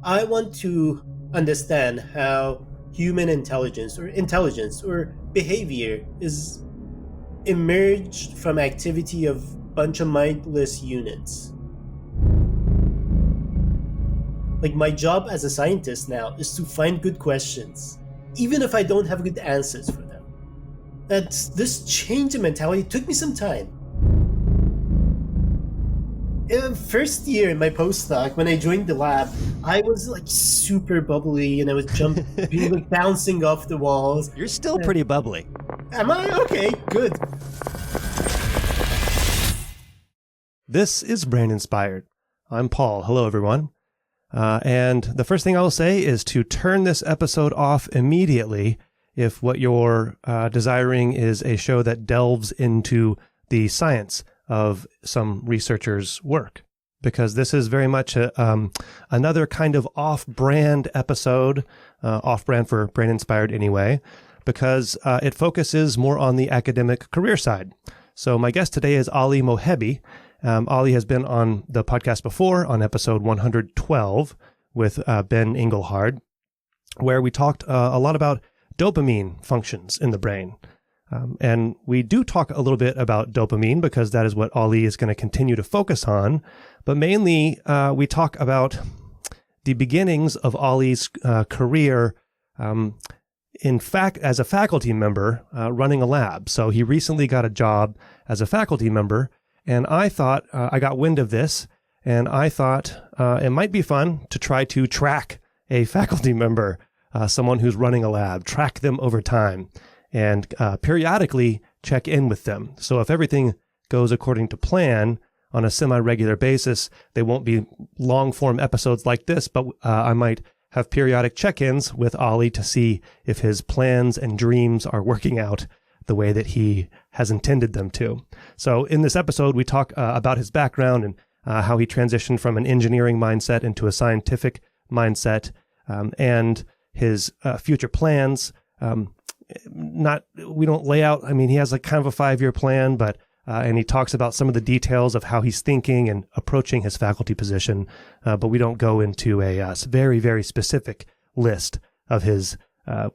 I want to understand how human intelligence or behavior is emerged from activity of bunch of mindless units. Like my job as a scientist now is to find good questions, even if I don't have good answers for them. This change in mentality took me some time. In first year in my postdoc, when I joined the lab, I was like super bubbly and I was being like bouncing off the walls. You're still pretty bubbly. Am I? Okay, good. This is Brain Inspired. I'm Paul. Hello, everyone. And the first thing I will say is to turn this episode off immediately if what you're desiring is a show that delves into the science of some researchers' work, because this is very much another kind of off-brand episode, off-brand for Brain Inspired anyway, because it focuses more on the academic career side. So my guest today is Ali Mohebi. Ali has been on the podcast before on episode 112 with Ben Engelhard, where we talked a lot about dopamine functions in the brain. And we do talk a little bit about dopamine because that is what Ali is going to continue to focus on. But mainly, we talk about the beginnings of Ali's career, in fact, as a faculty member running a lab. So he recently got a job as a faculty member. And I thought, I got wind of this, and I thought it might be fun to try to track a faculty member, someone who's running a lab, track them over time, and periodically check in with them. So if everything goes according to plan on a semi-regular basis, they won't be long-form episodes like this, but I might have periodic check-ins with Ali to see if his plans and dreams are working out the way that he has intended them to. So in this episode, we talk about his background and how he transitioned from an engineering mindset into a scientific mindset, and his future plans. We don't lay out, he has like kind of a 5-year plan, but and he talks about some of the details of how he's thinking and approaching his faculty position, but we don't go into a very, very specific list of his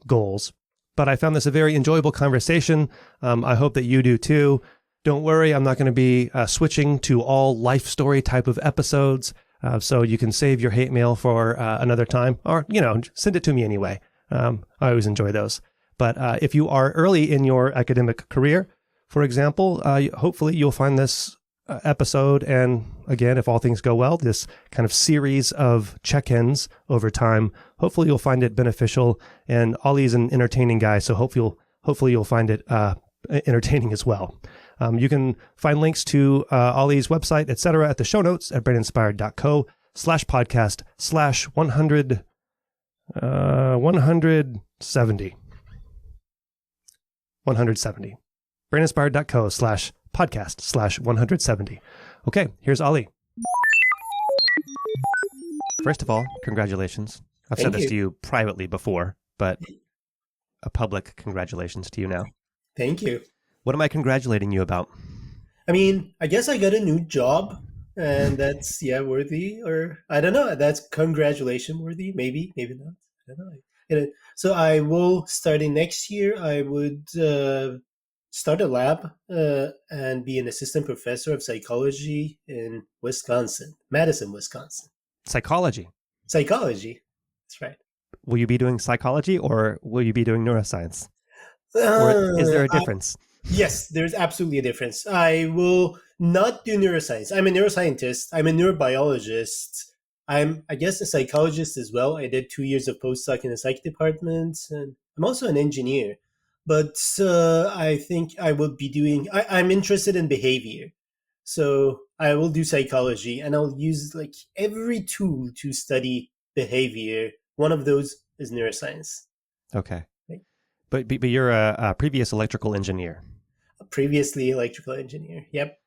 goals. But I found this a very enjoyable conversation. I hope that you do too. Don't worry, I'm not going to be switching to all life story type of episodes, so you can save your hate mail for another time, or, send it to me anyway. I always enjoy those. But if you are early in your academic career, for example, hopefully you'll find this episode, and again, if all things go well, this kind of series of check-ins over time, hopefully you'll find it beneficial. And Ali's an entertaining guy, so hopefully you'll find it entertaining as well. You can find links to Ali's website, etc., at the show notes at braininspired.co/podcast/170. 170. braininspired.co/podcast/170. Okay, here's Ali. First of all, congratulations. I've said this to you privately before, but a public congratulations to you now. Thank you. What am I congratulating you about? I guess I got a new job, and that's, worthy, or I don't know, that's congratulation worthy, maybe not, I don't know. So I will, starting next year, I would start a lab and be an assistant professor of psychology in Madison, Wisconsin. Psychology. That's right. Will you be doing psychology, or will you be doing neuroscience? Or is there a difference? Yes, there's absolutely a difference. I will not do neuroscience. I'm a neuroscientist. I'm a neurobiologist. I'm, I guess, a psychologist as well. I did 2 years of postdoc in the psych department, and I'm also an engineer. But I think I will be doing, I'm interested in behavior. So I will do psychology, and I'll use like every tool to study behavior. One of those is neuroscience. Okay. But you're a previous electrical engineer. Previously electrical engineer. Yep.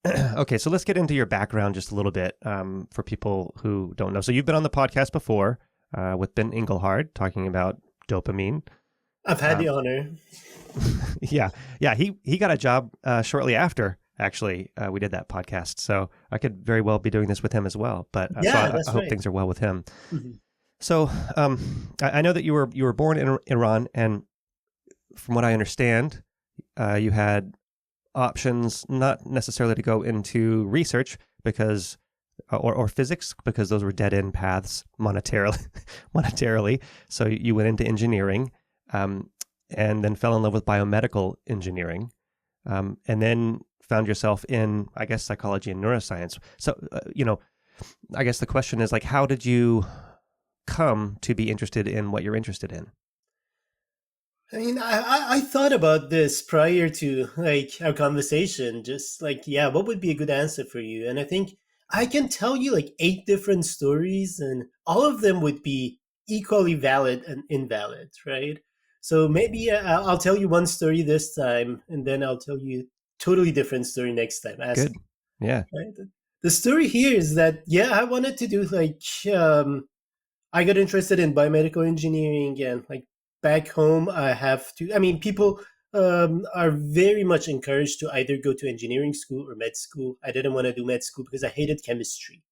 Okay, so let's get into your background just a little bit for people who don't know. So you've been on the podcast before with Ben Engelhard talking about dopamine. I've had the honor. Yeah. He got a job shortly after Actually, we did that podcast, so I could very well be doing this with him as well. But so Yeah, I that's hope right. things are well with him. Mhm. So I know that you were born in Iran, and from what I understand, you had options not necessarily to go into research because or physics because those were dead end paths monetarily. So you went into engineering, um, and then fell in love with biomedical engineering, and then found yourself in, I guess, psychology and neuroscience. So I guess the question is like, how did you come to be interested in what you're interested in? I mean, I thought about this prior to like our conversation. Just like, yeah, what would be a good answer for you? And I think I can tell you like 8 different stories, and all of them would be equally valid and invalid, right? So maybe I'll tell you one story this time, and then I'll tell you totally different story next time. Ask Good. Yeah. me, right? The story here is that yeah, I wanted to do like I got interested in biomedical engineering, and like back home, I have to. I mean, people are very much encouraged to either go to engineering school or med school. I didn't want to do med school because I hated chemistry,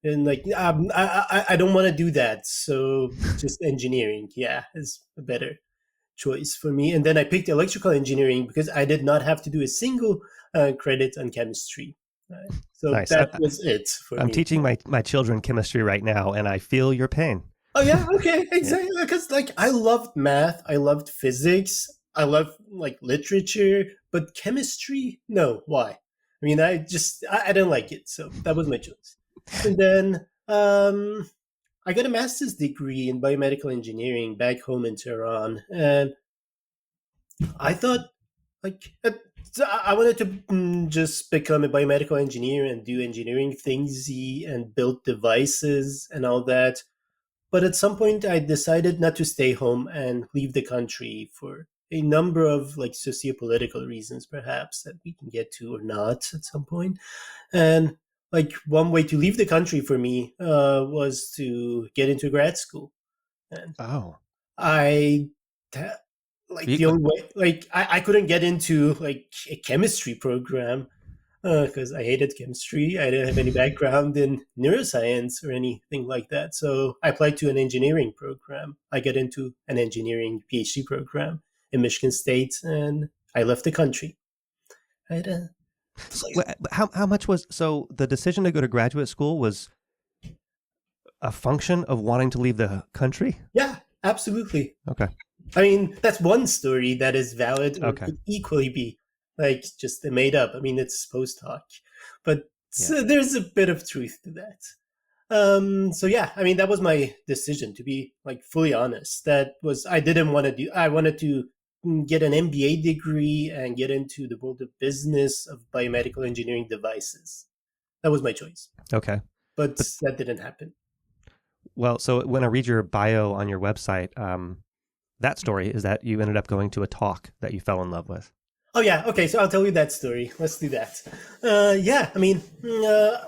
and like I don't want to do that. So just engineering, yeah, is a better choice for me. And then I picked electrical engineering because I did not have to do a single credit on chemistry. Right? So Nice. that was it for I'm me. teaching my children chemistry right now, and I feel your pain. Oh yeah, okay, Yeah. exactly. Because like I loved math, I loved physics, I loved like literature, but chemistry, no. Why? I mean, I didn't like it, so that was my choice. And then I got a master's degree in biomedical engineering back home in Tehran, and I thought like so I wanted to just become a biomedical engineer and do engineering thingsy and build devices and all that. But at some point, I decided not to stay home and leave the country for a number of like sociopolitical reasons, perhaps that we can get to or not at some point. And like one way to leave the country for me was to get into grad school, and Oh. I that, like You, the only way like I couldn't get into like a chemistry program because I hated chemistry. I didn't have any background in neuroscience or anything like that. So I applied to an engineering program. I got into an engineering PhD program in Michigan State, and I left the country. Right? So, how much was so the decision to go to graduate school was a function of wanting to leave the country? yeah, absolutely. Okay. I mean, that's one story that is valid or Okay. could equally be like just made up. I mean, it's post hoc, but Yeah. so there's a bit of truth to that. So yeah, I mean that was my decision to be like fully honest. That was I didn't want to do. I wanted to get an MBA degree and get into the world of business of biomedical engineering devices. That was my choice, Okay. but But that didn't happen. well, so when I read your bio on your website, that story is that you ended up going to a talk that you fell in love with. Oh yeah, okay. So I'll tell you that story. Let's do that. Yeah, I mean,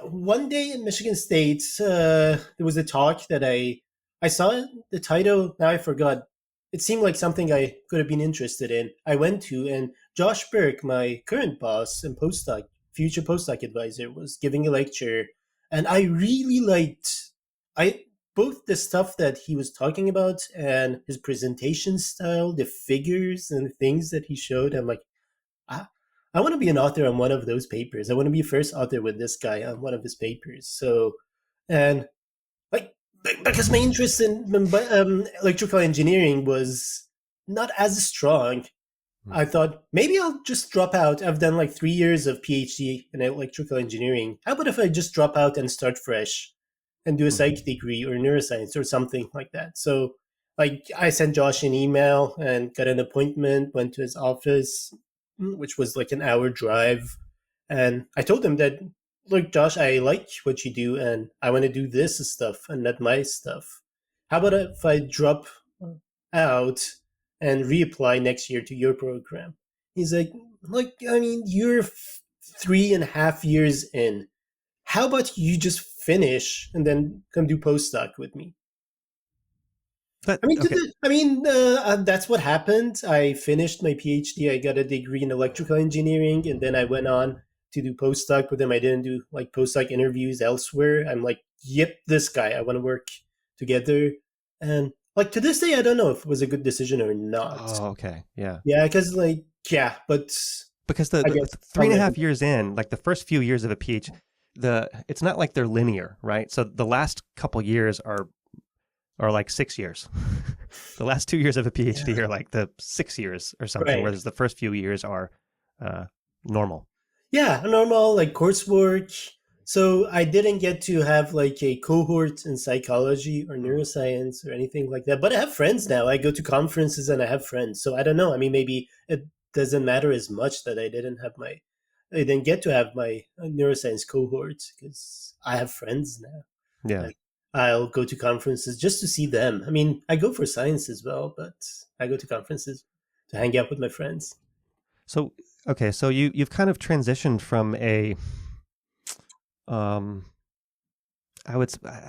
one day in Michigan State, there was a talk that I saw the title. Now I forgot. It seemed like something I could have been interested in. I went to, and Josh Burke, my current boss and postdoc, future postdoc advisor, was giving a lecture, and I really liked I both the stuff that he was talking about and his presentation style, the figures and things that he showed. I'm like I, I want to be an author on one of those papers. I want to be first author with this guy on one of his papers. So, and like because my interest in electrical engineering was not as strong, Hmm. I thought maybe I'll just drop out. I've done like 3 years of PhD in electrical engineering. How about if I just drop out and start fresh and do a Hmm. psych degree or neuroscience or something like that? So, like, I sent Josh an email and got an appointment, went to his office, which was like an hour drive. And I told him that, look, Josh, I like what you do and I want to do this stuff and not my stuff. How about if I drop out and reapply next year to your program? He's like, I mean, you're 3.5 years in. How about you just finish and then come do postdoc with me? But I mean, okay. that's what happened. I finished my PhD. I got a degree in electrical engineering, and then I went on. to do postdoc with him. I didn't do like postdoc interviews elsewhere. I'm like, yep, this guy. I want to work together. And like to this day, I don't know if it was a good decision or not. Oh, okay. Yeah. Yeah, because like yeah, but Because I the guess three I'll and a never. half years in, like the first few years of a PhD, it's not like they're linear, right? So the last couple years are like 6 years. The last 2 years of a PhD Yeah, are like the 6 years or something, right. whereas the first few years are uh, normal. Yeah, normal like coursework. So I didn't get to have like a cohort in psychology or Mm. neuroscience or anything like that. But I have friends now. I go to conferences and I have friends. So I don't know. I mean, maybe it doesn't matter as much that I didn't get to have my neuroscience cohort because I have friends now. Yeah. Like I'll go to conferences just to see them. I mean, I go for science as well, but I go to conferences to hang out with my friends. So okay, so you've kind of transitioned from a um I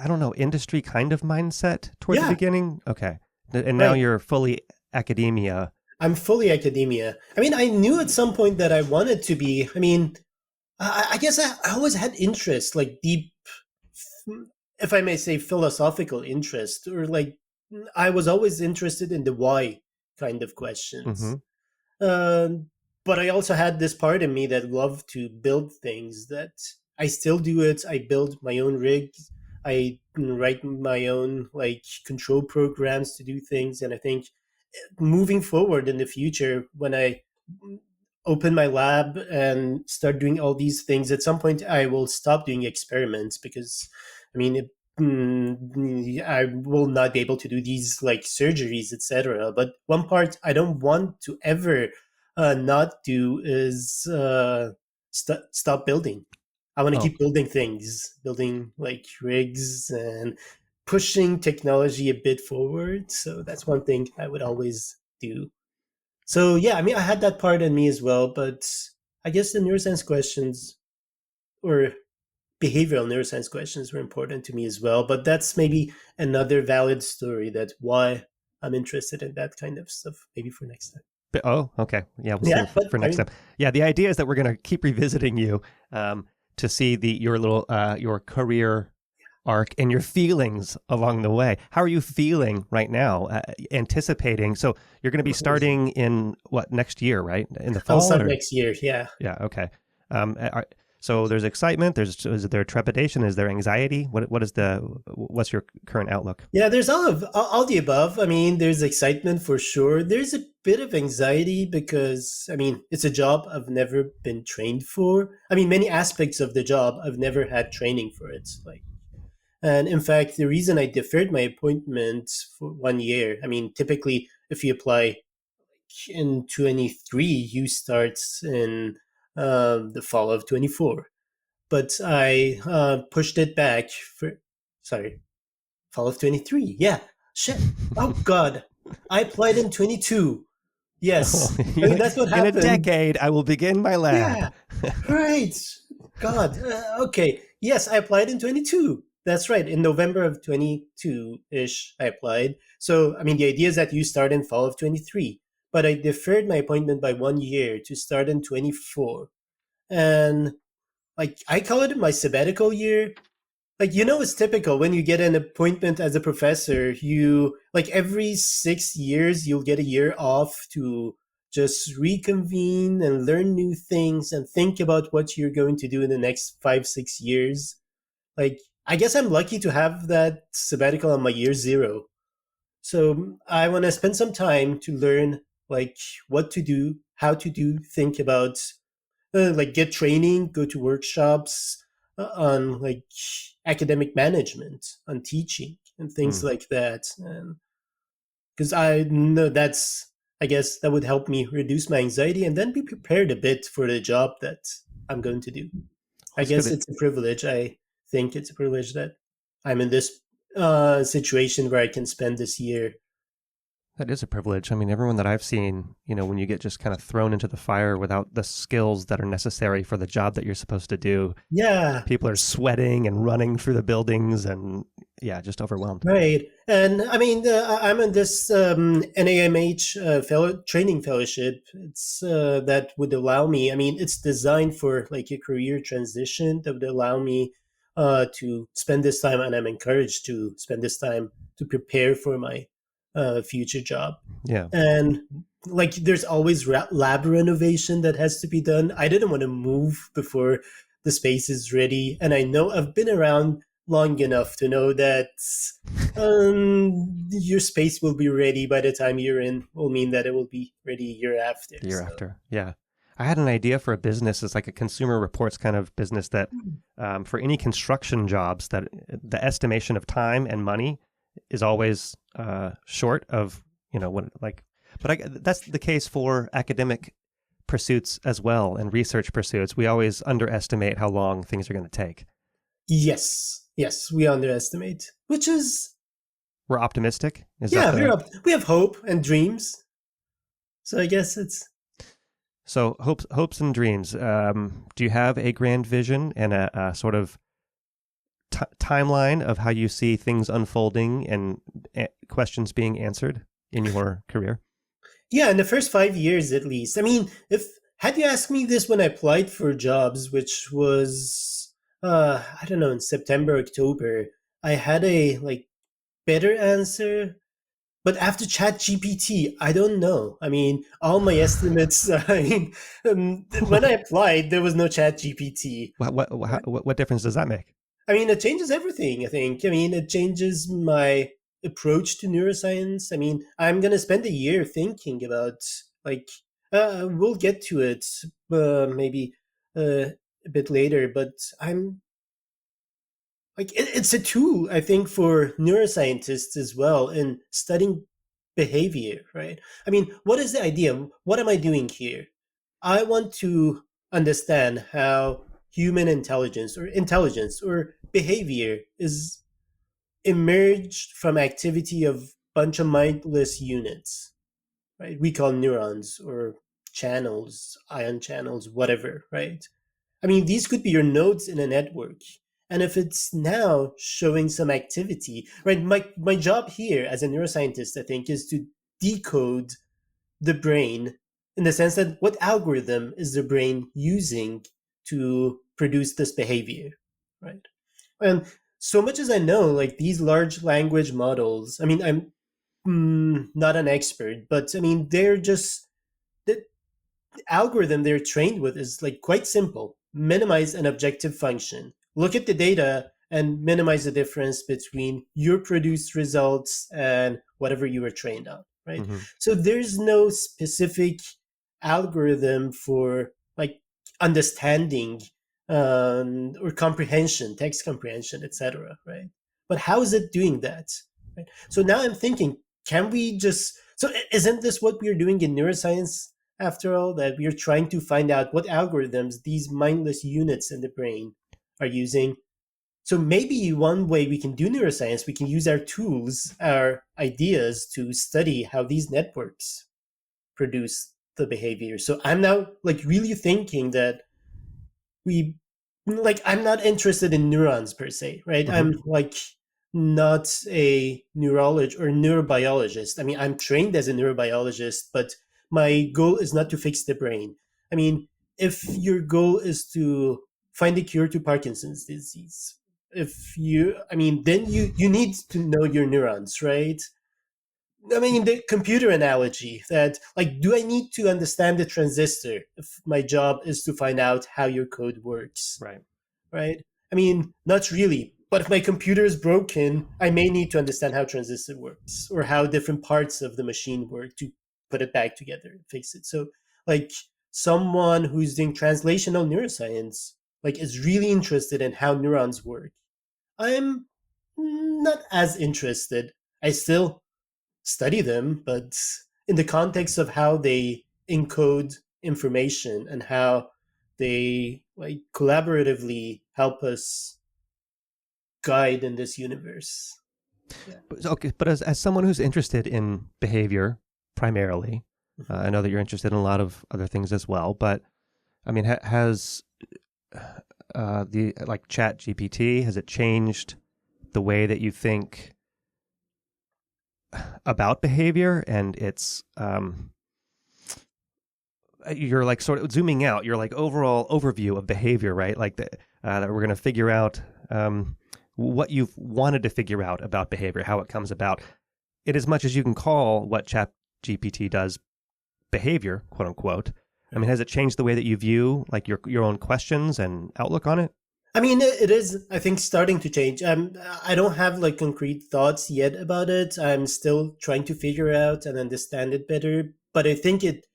don't know, industry kind of mindset toward the Yeah, beginning. Okay. And now right. you're fully academia. I'm fully academia. I mean, I knew at some point that I wanted to be. I mean, I guess I always had interest, like deep, if I may say, philosophical interest, or like I was always interested in the why kind of questions. Mhm. Um, but I also had this part in me that loved to build things. That I still do it. I build my own rigs. I write my own like control programs to do things, and I think moving forward in the future when I open my lab and start doing all these things, at some point I will stop doing experiments because I mean I will not be able to do these like surgeries, etc. But one part I don't want to ever not do is stop building. I want to Oh, keep building things, building like rigs and pushing technology a bit forward. So that's one thing I would always do. So yeah, I mean, I had that part in me as well, but I guess the neuroscience questions or behavioral neuroscience questions were important to me as well. But that's maybe another valid story that why I'm interested in that kind of stuff. Maybe for next time. oh, okay. Yeah, we'll save Yeah, it but for I next mean, time. Yeah, the idea is that we're going to keep revisiting you to see your career arc and your feelings along the way. How are you feeling right now? Anticipating. So you're going to be starting in what next year, right? In the I'll fall, start or next year. Yeah. yeah, okay. So there's excitement. Is there trepidation? Is there anxiety? What's your current outlook? Yeah, there's all the above. I mean, there's excitement for sure. There's a bit of anxiety because I mean, it's a job I've never been trained for. I mean, many aspects of the job I've never had training for it. Like, and in fact, the reason I deferred my appointment for 1 year. I mean, typically, if you apply in 23, you start in the fall of 24. But I pushed it back for sorry fall of 23. Yeah. Shit. Oh, God. I applied in 22. Oh, Yes. I you're mean, like, that's what in a happened. decade, I will begin my lab. Yeah. Right. God. Okay. Yes, I applied in 22. That's right. In November of 22 ish, I applied. So, I mean, the idea is that you start in fall of 23. But I deferred my appointment by 1 year to start in 24. And, like, I call it my sabbatical year. Like, it's typical when you get an appointment as a professor, you like every 6 years you'll get a year off to just reconvene and learn new things and think about what you're going to do in the next 5 6 years. Like, I guess I'm lucky to have that sabbatical on my year zero. So I want to spend some time to learn like what to do, how to do, think about like get training, go to workshops on like academic management, on teaching and things Hmm. like that. Because I know I guess that would help me reduce my anxiety and then be prepared a bit for the job that I'm going to do. Well, I it's good guess that it's a privilege. I think it's a privilege that I'm in this situation where I can spend this year. that is a privilege. I mean, everyone that I've seen, when you get just kind of thrown into the fire without the skills that are necessary for the job that you're supposed to do, Yeah, people are sweating and running through the buildings, and yeah, just overwhelmed. Right. And I mean, I'm in this NAMH training fellowship. It's that would allow me, I mean, it's designed for like a career transition that would allow me to spend this time, and I'm encouraged to spend this time to prepare for my future job. Yeah. And like, there's always lab renovation that has to be done. I didn't want to move before the space is ready. And I know I've been around long enough to know that your space will be ready by the time you're in, will mean that it will be ready a year after. The year So. after. Yeah. I had an idea for a business. It's like a consumer reports kind of business that for any construction jobs, that the estimation of time and money is always short of, what like, but that's the case for academic pursuits as well and research pursuits. We always underestimate how long things are going to take. Yes, we underestimate, which is We're optimistic. Is yeah, that we have hope and dreams. So I guess it's so hopes and dreams. Do you have a grand vision and a sort of timeline of how you see things unfolding and questions being answered in your career? Yeah, in the first 5 years at least. I mean, if had you asked me this when I applied for jobs, which was I don't know, in September, October, I had a like better answer. But after ChatGPT, I don't know. I mean, all my estimates. I mean, when I applied, there was no ChatGPT. What difference does that make? I mean, it changes everything, I think. I mean, it changes my approach to neuroscience. I mean, I'm going to spend a year thinking about, like, we'll get to it maybe a bit later, but I'm like, it's a tool, I think, for neuroscientists as well in studying behavior, right? I mean, what is the idea? What am I doing here? I want to understand how human intelligence or behavior is emerged from activity of bunch of mindless units, right? We call neurons or channels, ion channels, whatever, right? I mean, these could be your nodes in a network. And if it's now showing some activity, right? My job here as a neuroscientist, I think, is to decode the brain in the sense that what algorithm is the brain using to produce this behavior, right? And so much as I know, like these large language models, I mean, I'm not an expert, but I mean, they're just the algorithm they're trained with is like quite simple: minimize an objective function, look at the data and minimize the difference between your produced results and whatever you were trained on, right? Mm-hmm. So there's no specific algorithm for like understanding or comprehension, text comprehension, etc., right? But how is it doing that, right? So now I'm thinking, can we just, so isn't this what we're doing in neuroscience after all, that we're trying to find out what algorithms these mindless units in the brain are using? So maybe one way we can do neuroscience, we can use our tools, our ideas to study how these networks produce the behavior. So I'm now like really thinking that we, like, I'm not interested in neurons per se, right? Mm-hmm. I'm like not a neurologist or neurobiologist. I mean, I'm trained as a neurobiologist, but my goal is not to fix the brain. I mean, if your goal is to find a cure to Parkinson's disease, if you, I mean, then you need to know your neurons, right? I mean, the computer analogy that, like, do I need to understand the transistor if my job is to find out how your code works? Right. Right? I mean, not really. But if my computer is broken, I may need to understand how transistor works or how different parts of the machine work to put it back together and fix it. So, like, someone who's doing translational neuroscience, like, is really interested in how neurons work. I'm not as interested. I still study them, but in the context of how they encode information and how they like collaboratively help us guide in this universe. Yeah. Okay, but as someone who's interested in behavior primarily, I know that you're interested in a lot of other things as well. But I mean, has the like Chat GPT, has it changed the way that you think about behavior, and it's you're like sort of zooming out, your like overall overview of behavior, right? Like that we're going to figure out what you've wanted to figure out about behavior, how it comes about, in as much as you can call what Chat GPT does behavior, quote unquote. I mean, has it changed the way that you view like your own questions and outlook on it? I mean, it is, I think, starting to change. I don't have like concrete thoughts yet about it. I'm still trying to figure out and understand it better. But I think it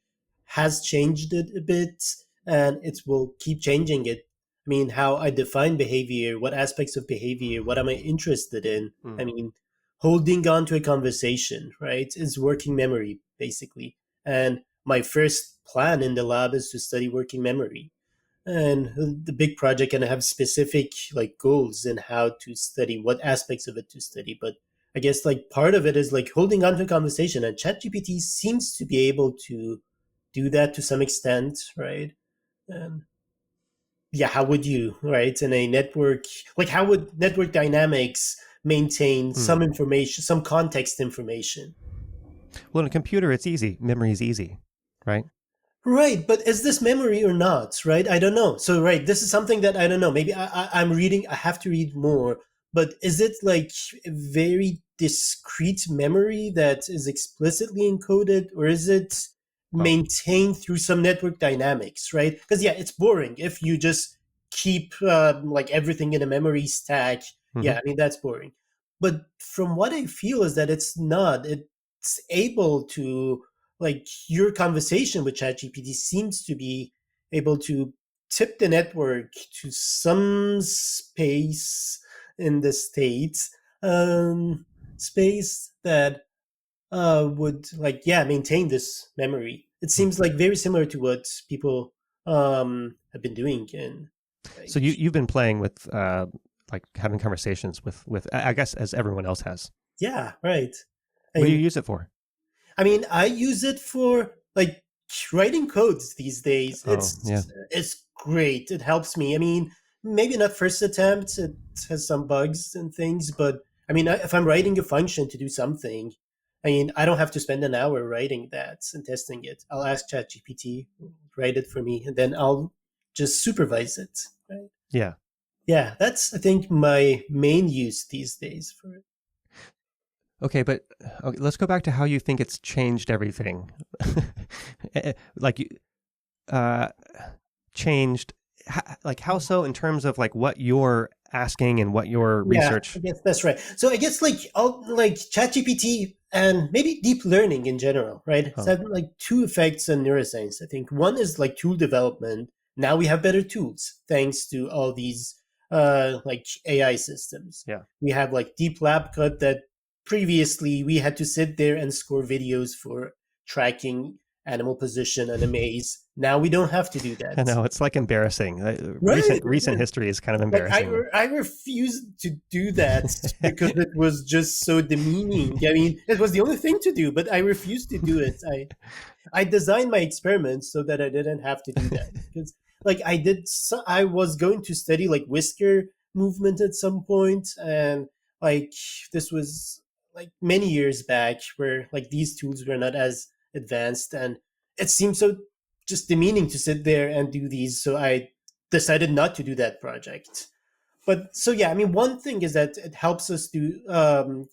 has changed it a bit, and it will keep changing it. I mean, how I define behavior, what aspects of behavior, what am I interested in? Mm. I mean, holding on to a conversation, right, is working memory, basically. And my first plan in the lab is to study working memory. And the big project can have specific like goals in how to study, what aspects of it to study. But I guess like part of it is like holding on to a conversation, and ChatGPT seems to be able to do that to some extent, right? And yeah, how would you, right, in a network, like how would network dynamics maintain some Mm. information, some context information? Well, in a computer, it's easy. Memory is easy, right? Right, but is this memory or not? Right, I don't know. So, right, this is something that I don't know. Maybe I'm reading. I have to read more. But is it like a very discrete memory that is explicitly encoded, or is it Well, maintained through some network dynamics? Right, because yeah, it's boring if you just keep like everything in a memory stack. Yeah, mm-hmm. I mean that's boring. But from what I feel is that it's not. It's able to, like, your conversation with ChatGPT seems to be able to tip the network to some space in the state, space that would, like, yeah, maintain this memory. It Mm. seems like very similar to what people have been doing in, like, So you've been playing with like having conversations with I guess as everyone else has. yeah, right. I What do you mean, use it for? I use it for like writing codes these days. Oh, yeah. It's great. It helps me. I mean, maybe not first attempt. It has some bugs and things, but I mean, if I'm writing a function to do something, I mean, I don't have to spend an hour writing that and testing it. I'll ask ChatGPT, write it for me, and then I'll just supervise it. Right? Yeah. Yeah, that's, I think, my main use these days for it. Okay, but okay, let's go back to how you think it's changed everything. Like you uh changed like how so in terms of like what you're asking and what your Yeah, I research. guess that's right. So I guess like all like ChatGPT and maybe deep learning in general, right? It's Oh, had like two effects in neuroscience. I think one is like tool development. Now we have better tools thanks to all these like AI systems. yeah. We have like Deep Lab Cut that previously we had to sit there and score videos for tracking animal position and a maze. Now we don't have to do I that. know it's like embarrassing. Right. Recent history is kind of Like embarrassing. I refused to do that because it was just so demeaning. I mean, it was the only thing to do, but I refused to do it. I designed my experiments so that I didn't have to do that because, like, I was going to study like whisker movement at some point, and like this was like many years back where like these tools were not as advanced, and it seemed so just demeaning to sit there and do these. So I decided not to do that project. But so yeah, I mean, one thing is that it helps us do.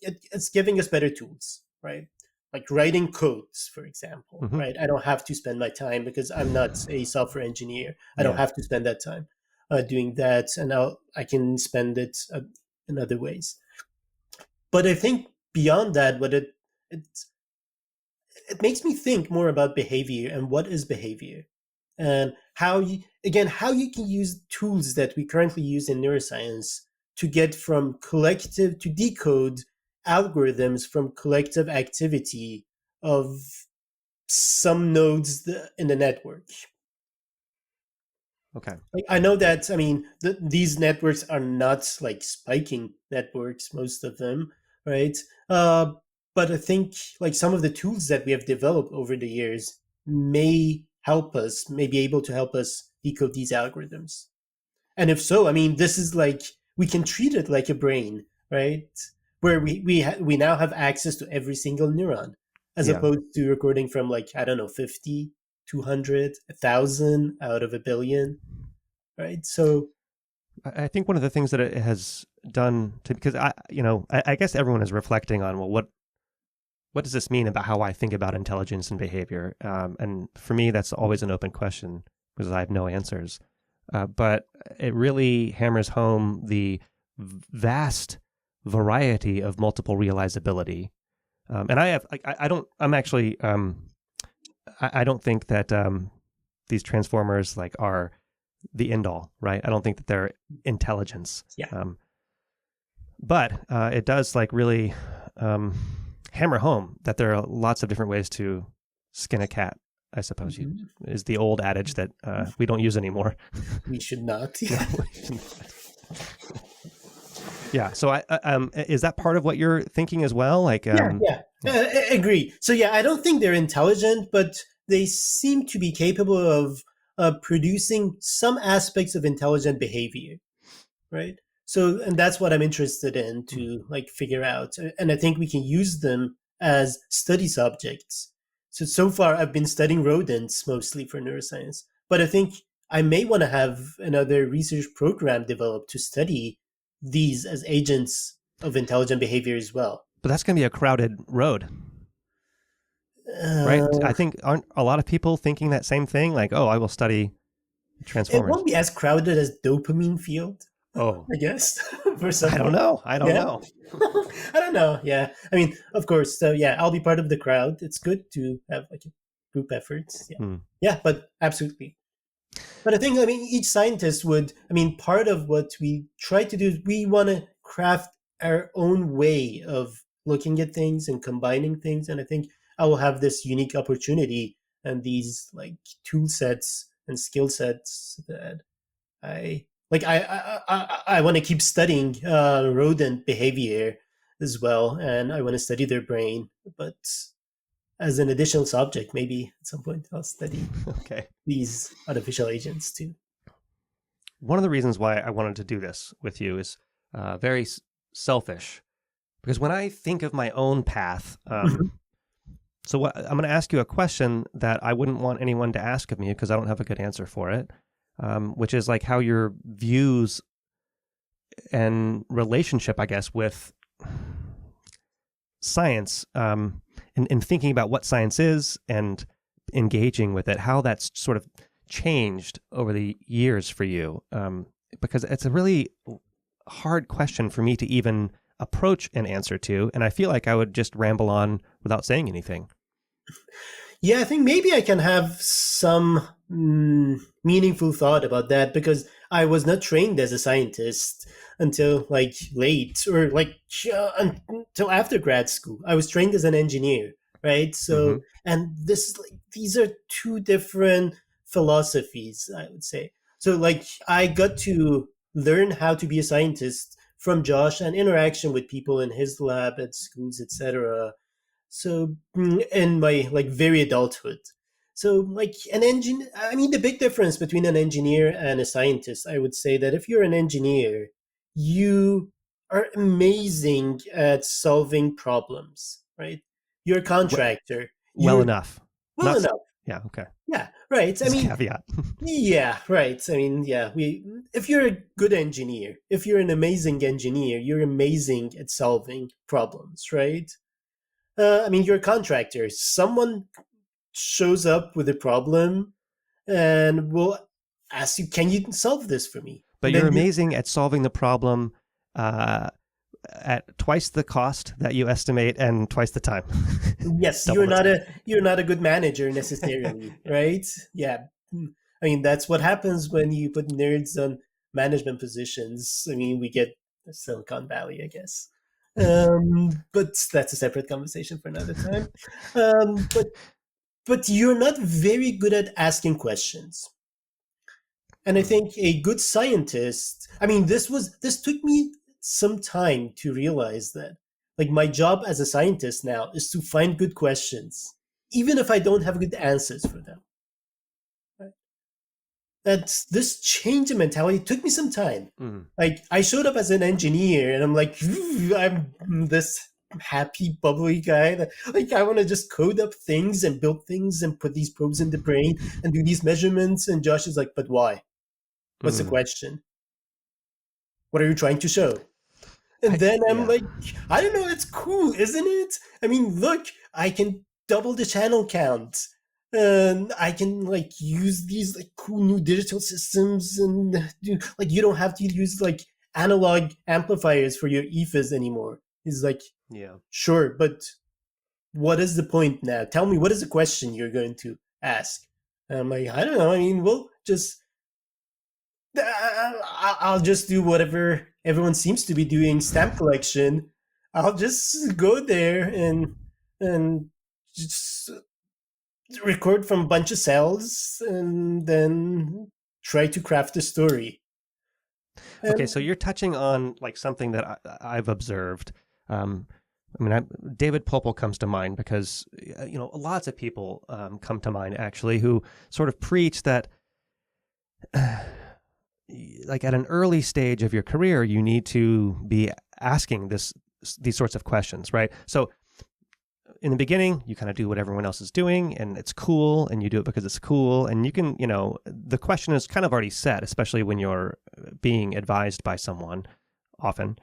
It's giving us better tools, right? Like writing codes, for example, Hmm. right? I don't have to spend my time because I'm not a software engineer. I don't Yeah. have to spend that time doing that, and I can spend it in other ways. But I think beyond that, it it makes me think more about behavior and what is behavior, and how you can use tools that we currently use in neuroscience to get from collective to decode algorithms from collective activity of some nodes in the network. Okay. Like, I know that, I mean, these networks are not like spiking networks, most of them, right? Uh, but I think like some of the tools that we have developed over the years may be able to help us decode these algorithms. And if so, I mean, this is like, we can treat it like a brain, right? Where we now have access to every single neuron, as Yeah. opposed to recording from like, I don't know, 50, 200, 1,000 out of a billion, right? So I think one of the things that it has done to, because I guess everyone is reflecting on, well, what does this mean about how I think about intelligence and behavior? And for me, that's always an open question because I have no answers. But it really hammers home the vast variety of multiple realizability. And I don't think that these transformers like are the end all, right? I don't think that they're intelligence. yeah. But it does like really hammer home that there are lots of different ways to skin a cat, I suppose is the old adage that we don't use anymore. We should not. Yeah. So is that part of what you're thinking as well? Like, I agree. So yeah, I don't think they're intelligent, but they seem to be capable of producing some aspects of intelligent behavior, right? So, and that's what I'm interested in to like figure out. And I think we can use them as study subjects. So far I've been studying rodents mostly for neuroscience, but I think I may want to have another research program developed to study these as agents of intelligent behavior as well. But that's going to be a crowded road, right? I think aren't a lot of people thinking that same thing? Like, oh, I will study transformers. It won't be as crowded as dopamine field. Oh, I guess for some. I don't know. I don't know. I don't know. Yeah, I mean, of course. So yeah, I'll be part of the crowd. It's good to have like group efforts. Yeah, yeah, but absolutely. But I think, I mean, each scientist would. I mean, part of what we try to do is we want to craft our own way of looking at things and combining things. And I think I will have this unique opportunity and these like tool sets and skill sets that I like. I want to keep studying rodent behavior as well, and I want to study their brain. But as an additional subject, maybe at some point I'll study these artificial agents too. One of the reasons why I wanted to do this with you is very selfish, because when I think of my own path, so I'm going to ask you a question that I wouldn't want anyone to ask of me because I don't have a good answer for it, which is like how your views and relationship, I guess, with science, in thinking about what science is and engaging with it, how that's sort of changed over the years for you, because it's a really hard question for me to even approach an answer to, and I feel like I would just ramble on without saying anything. Yeah, I think maybe I can have some meaningful thought about that because I was not trained as a scientist until like late or like until after grad school. I was trained as an engineer, right? So, and this is like these are two different philosophies, I would say. So, like, I got to learn how to be a scientist from Josh and interaction with people in his lab at schools, etc. So in my like very adulthood. So like an engineer, I mean, the big difference between an engineer and a scientist, I would say that if you're an engineer, you are amazing at solving problems, right? You're a contractor. Well enough. Well enough. Yeah. Okay. Yeah. Right. I mean, caveat. Yeah. Right. I mean, yeah. If you're a good engineer, if you're an amazing engineer, you're amazing at solving problems, right? I mean, you're a contractor. Someone shows up with a problem and will ask you, "Can you solve this for me?" But you're amazing at solving the problem at twice the cost that you estimate and twice the time. Yes, you're not a good manager necessarily, right? Yeah, I mean that's what happens when you put nerds on management positions. I mean, we get Silicon Valley, I guess. But that's a separate conversation for another time. But you're not very good at asking questions. And I think a good scientist, I mean, this took me some time to realize that. Like my job as a scientist now is to find good questions, even if I don't have good answers for them. Right? That's this change in mentality took me some time. Mm. Like I showed up as an engineer, and I'm like, I'm this happy, bubbly guy that like I want to just code up things and build things and put these probes in the brain and do these measurements. And Josh is like, but why? What's the Mm. question? What are you trying to show? And then I'm Yeah. like, I don't know, it's cool, isn't it? I mean, look, I can double the channel count. And I can like use these like cool new digital systems and like you don't have to use like analog amplifiers for your EFIS anymore. He's like, Yeah. sure, but what is the point now? Tell me, what is the question you're going to ask? And I'm like, I don't know. I mean, we'll just I'll just do whatever everyone seems to be doing, stamp collection. I'll just go there and just record from a bunch of cells and then try to craft a story. Okay, so And you're touching on like something that I've observed. Um, David Popel comes to mind because lots of people come to mind actually who sort of preach that like at an early stage of your career, you need to be asking these sorts of questions, right? So in the beginning, you kind of do what everyone else is doing and it's cool and you do it because it's cool. And you can, the question is kind of already set, especially when you're being advised by someone often.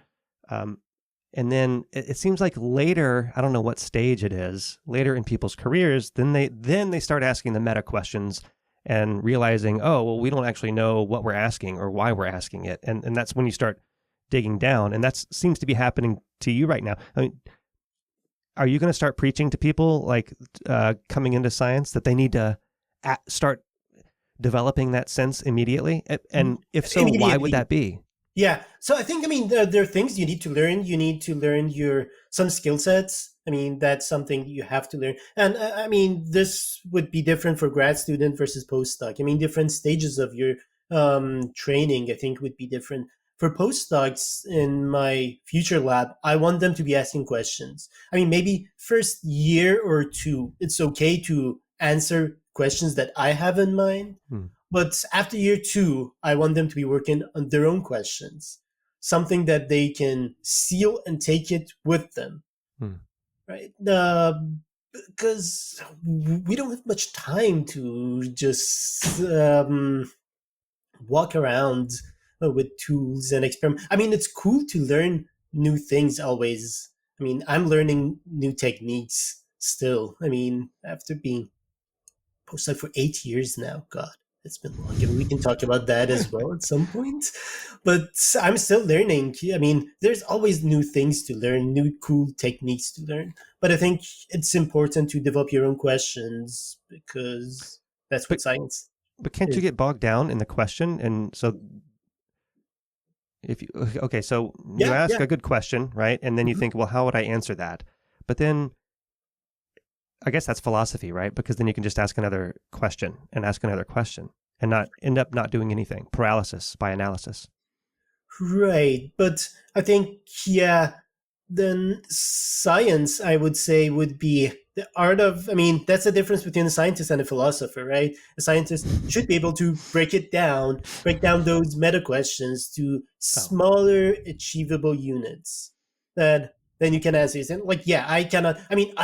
And then it seems like later, I don't know what stage it is, later in people's careers, then they start asking the meta questions and realizing, oh, well, we don't actually know what we're asking or why we're asking it. And that's when you start digging down. And that seems to be happening to you right now. I mean, are you going to start preaching to people like coming into science that they need to start developing that sense immediately? And if so, why would that be? Yeah. So I think, I mean, there are things you need to learn. You need to learn some skill sets. I mean, that's something you have to learn. And I mean, this would be different for grad student versus postdoc. I mean, different stages of your training, I think, would be different. For postdocs in my future lab, I want them to be asking questions. I mean, maybe first year or two, it's okay to answer questions that I have in mind. Hmm. But after year two, I want them to be working on their own questions, something that they can seal and take it with them, Hmm. right? Because we don't have much time to just walk around with tools and experiment. I mean, it's cool to learn new things always. I mean, I'm learning new techniques still. I mean, after being postdoc for 8 years now. God, it's been long. I mean, we can talk about that as well at some point. But I'm still learning. I mean, there's always new things to learn, new cool techniques to learn. But I think it's important to develop your own questions because that's what But science but can't you is. get bogged down in the question? And so if you okay, so you Yeah, ask yeah. a good question, right? And then you Mhm. think, well, how would I answer that? But then I guess that's philosophy, right? Because then you can just ask another question and not end up not doing anything. Paralysis by analysis. Right. But I think, yeah, then science, I would say, would be the art of, I mean, that's the difference between a scientist and a philosopher, right? A scientist should be able to break down those meta questions to Oh, smaller, achievable units that then you can answer. And like, yeah, I cannot, I mean,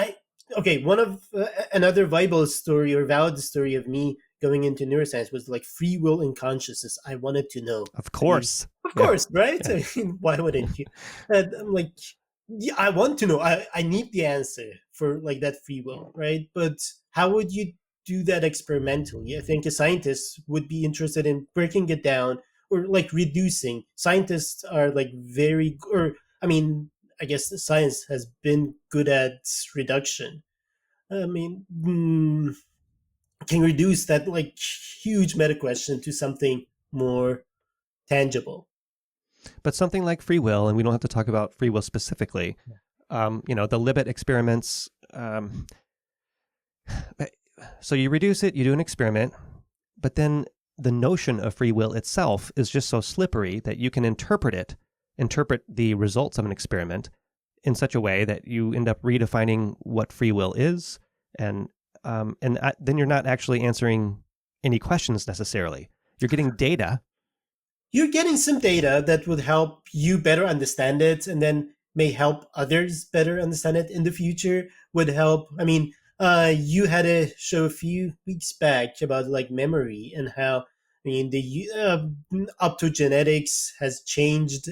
okay, one of another viable story or valid story of me going into neuroscience was like free will and consciousness. I wanted to know. of I mean, course. of Yeah. course, right? Yeah. I mean, why wouldn't you? And I'm like, yeah, I want to know. I need the answer for like that free will, right? But how would you do that experimentally? I think a scientist would be interested in breaking it down or like reducing. Scientists are like or I mean, I guess science has been good at reduction. I mean, can reduce that like huge meta question to something more tangible. But something like free will, and we don't have to talk about free will specifically. The Libet experiments. So you reduce it, you do an experiment, but then the notion of free will itself is just so slippery that you can interpret the results of an experiment in such a way that you end up redefining what free will is, and then you're not actually answering any questions necessarily. You're getting data. You're getting some data that would help you better understand it, and then may help others better understand it in the future. Would help. I mean, you had a show a few weeks back about like memory and how, I mean, the optogenetics has changed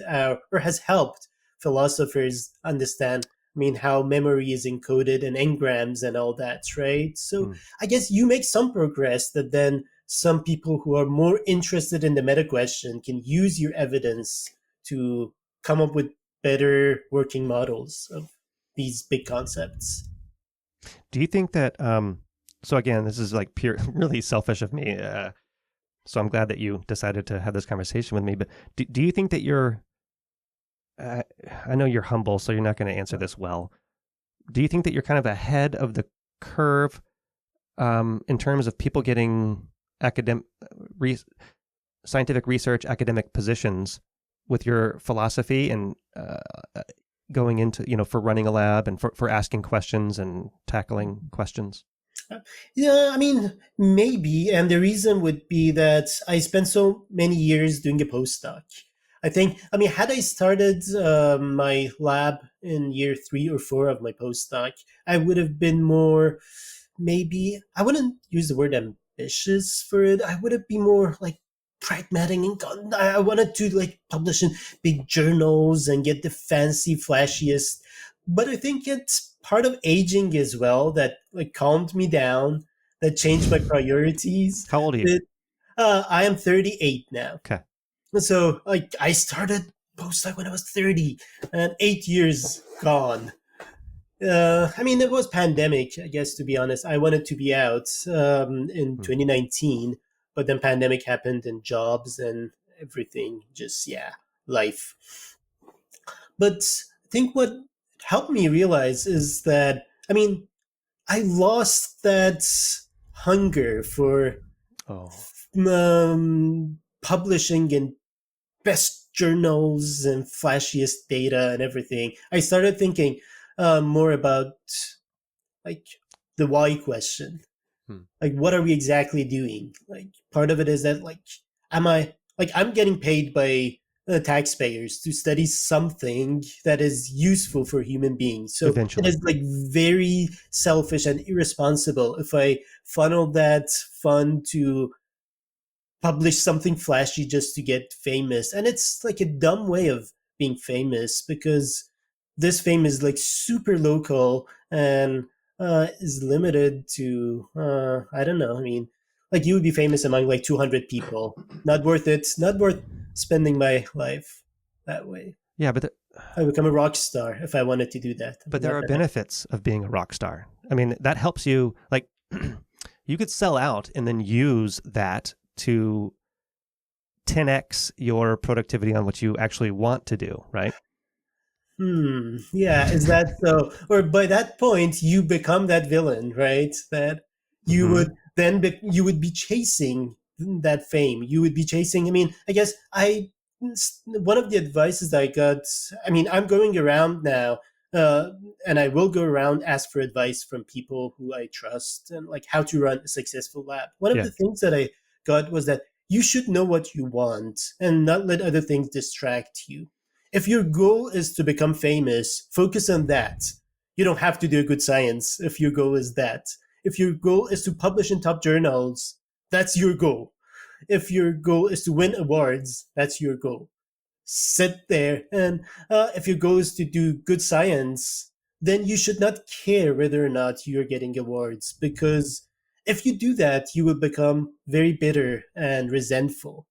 or has helped philosophers understand. I mean, how memory is encoded in engrams and all that, right? So Mm. I guess you make some progress that then some people who are more interested in the meta question can use your evidence to come up with better working models of these big concepts. Do you think that, so again, this is like pure, really selfish of me. So I'm glad that you decided to have this conversation with me, but do you think that I know you're humble, so you're not going to answer this well. Do you think that you're kind of ahead of the curve in terms of people getting scientific research, academic positions with your philosophy and going into, for running a lab and for asking questions and tackling questions? Yeah, I mean, maybe. And the reason would be that I spent so many years doing a postdoc. I think, I mean, had I started my lab in year 3 or 4 of my postdoc, I would have been more, maybe, I wouldn't use the word ambitious for it. I would have been more like pragmatic and I wanted to like publish in big journals and get the fancy, flashiest. But I think it's part of aging as well that like calmed me down, that changed my priorities. How old are you? That, I am 38 now. Okay. So like I started postdoc when I was 30 and 8 years gone. I mean, it was pandemic, I guess, to be honest. I wanted to be out in 2019, but then pandemic happened and jobs and everything, just, yeah, life. But I think what helped me realize is that, I mean, I lost that hunger for publishing in best journals and flashiest data and everything. I started thinking more about like the why question. Like, what are we exactly doing? Like, part of it is that like, I'm getting paid by the taxpayers to study something that is useful for human beings. So Eventually. it is like very selfish and irresponsible if I funnel that fund to publish something flashy just to get famous. And it's like a dumb way of being famous because this fame is like super local and is limited to, I don't know. I mean, like you would be famous among like 200 people. Not worth it. Not worth spending my life that way. Yeah, but I would become a rock star if I wanted to do that. But there are benefits of being a rock star. I mean, that helps you, like, you could sell out and then use that to 10x your productivity on what you actually want to do, right? Yeah, is that so? Or by that point, you become that villain, right? That you would then you would be chasing that fame. You would be chasing. I mean, I guess one of the advices I got. I mean, I'm going around now, and I will go around ask for advice from people who I trust and like how to run a successful lab. One of the things that I got was that you should know what you want and not let other things distract you. If your goal is to become famous, focus on that. You don't have to do good science if your goal is that. If your goal is to publish in top journals, that's your goal. If your goal is to win awards, that's your goal. Sit there. And if your goal is to do good science, then you should not care whether or not you're getting awards, because if you do that, you will become very bitter and resentful.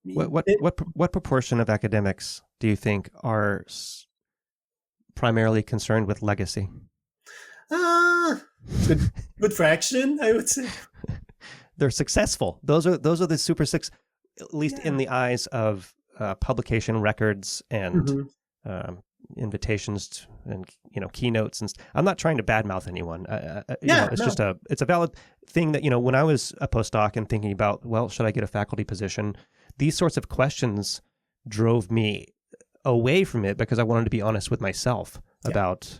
What proportion of academics do you think are primarily concerned with legacy? Good fraction, I would say. They're successful. Those are the super six, at least in the eyes of publication records and invitations and keynotes. And I'm not trying to badmouth anyone. It's a valid thing that when I was a postdoc and thinking about, well, should I get a faculty position? These sorts of questions drove me away from it because I wanted to be honest with myself about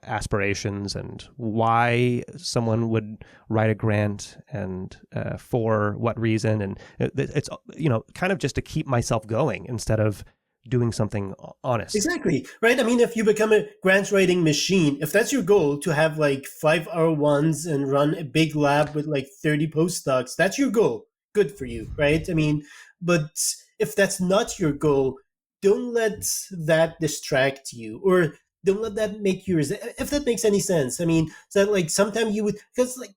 aspirations and why someone would write a grant and for what reason. And it's, kind of just to keep myself going instead of doing something honest. Exactly. Right. I mean, if you become a grant writing machine, if that's your goal to have like 5 hour ones and run a big lab with like 30 postdocs, that's your goal. Good for you. Right. I mean, but if that's not your goal, don't let that distract you, or don't let that make you, if that makes any sense. I mean, so that like sometimes you would, because like,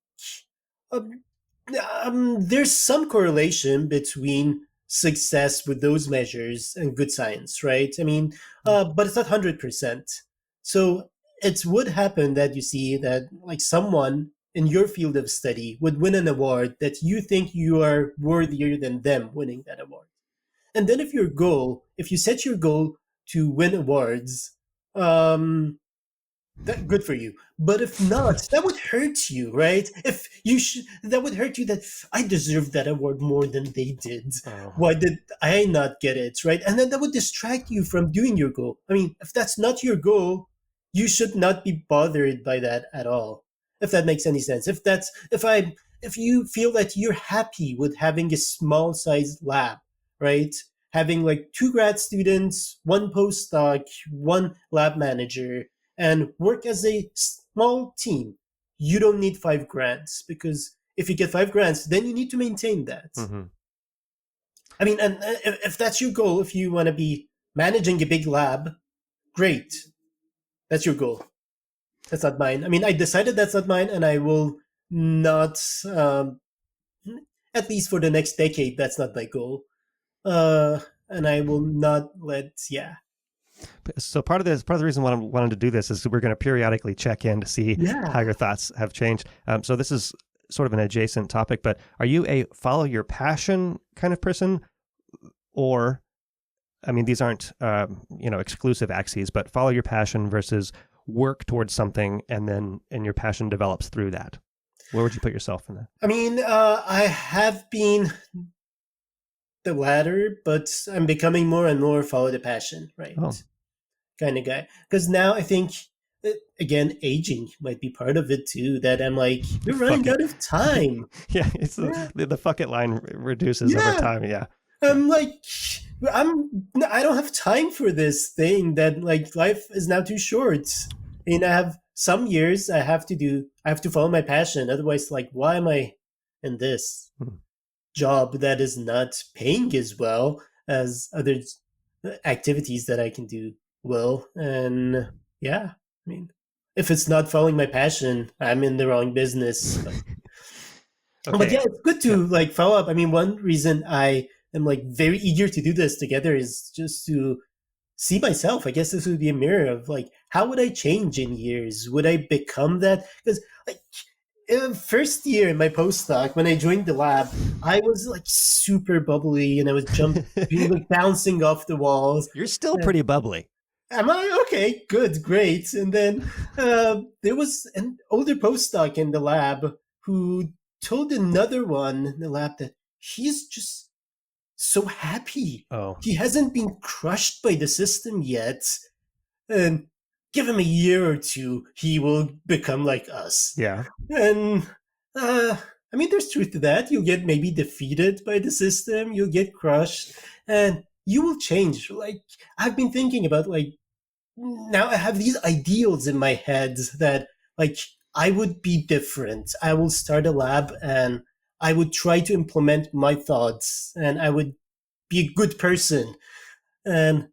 um, there's some correlation between success with those measures and good science, right? I mean, but it's not 100%. So it would happen that you see that like someone in your field of study would win an award that you think you are worthier than them winning that award. And then if you set your goal to win awards, that good for you. But if not, that would hurt you, right? If you that would hurt you, that I deserve that award more than they did. Oh. Why did I not get it, right? And then that would distract you from doing your goal. I mean, if that's not your goal, you should not be bothered by that at all. If that makes any sense. If you feel that you're happy with having a small sized lab, right? Having like 2 grad students, 1 postdoc, 1 lab manager, and work as a small team. You don't need 5 grants, because if you get 5 grants, then you need to maintain that. Mm-hmm. I mean, and if that's your goal, if you want to be managing a big lab, great. That's your goal. That's not mine. I mean, I decided that's not mine, and I will not, at least for the next decade, that's not my goal. And I will not So part of the reason why I'm wanting to do this is we're going to periodically check in to see how your thoughts have changed. So this is sort of an adjacent topic, but are you a follow your passion kind of person? Or, I mean, these aren't, exclusive axes, but follow your passion versus work towards something and your passion develops through that. Where would you put yourself in that? I mean, I have been the latter, but I'm becoming more and more follow the passion, right? Oh. Kind of guy. Because now I think, again, aging might be part of it too, that I'm like, we're running out of time. Yeah, it's the fuck it line reduces over time, yeah. I'm like, I don't have time for this thing that like life is now too short. I mean, I have some years I have to follow my passion. Otherwise, like, why am I in this job that is not paying as well as other activities that I can do well? And yeah, I mean, if it's not following my passion, I'm in the wrong business. Okay. But yeah, it's good to like follow up. I mean, one reason I am like very eager to do this together is just to see myself. I guess this would be a mirror of like, how would I change in years? Would I become that? Because like in the first year in my postdoc, when I joined the lab, I was like super bubbly and I was like bouncing off the walls. You're still pretty bubbly. Am I? Okay, good, great. And then there was an older postdoc in the lab who told another one in the lab that he's just so happy. Oh. He hasn't been crushed by the system yet. And give him a year or two, he will become like us. Yeah. And I mean, there's truth to that. You'll get maybe defeated by the system. You'll get crushed, and you will change. Like I've been thinking about, like now I have these ideals in my head that like I would be different. I will start a lab and I would try to implement my thoughts, and I would be a good person. And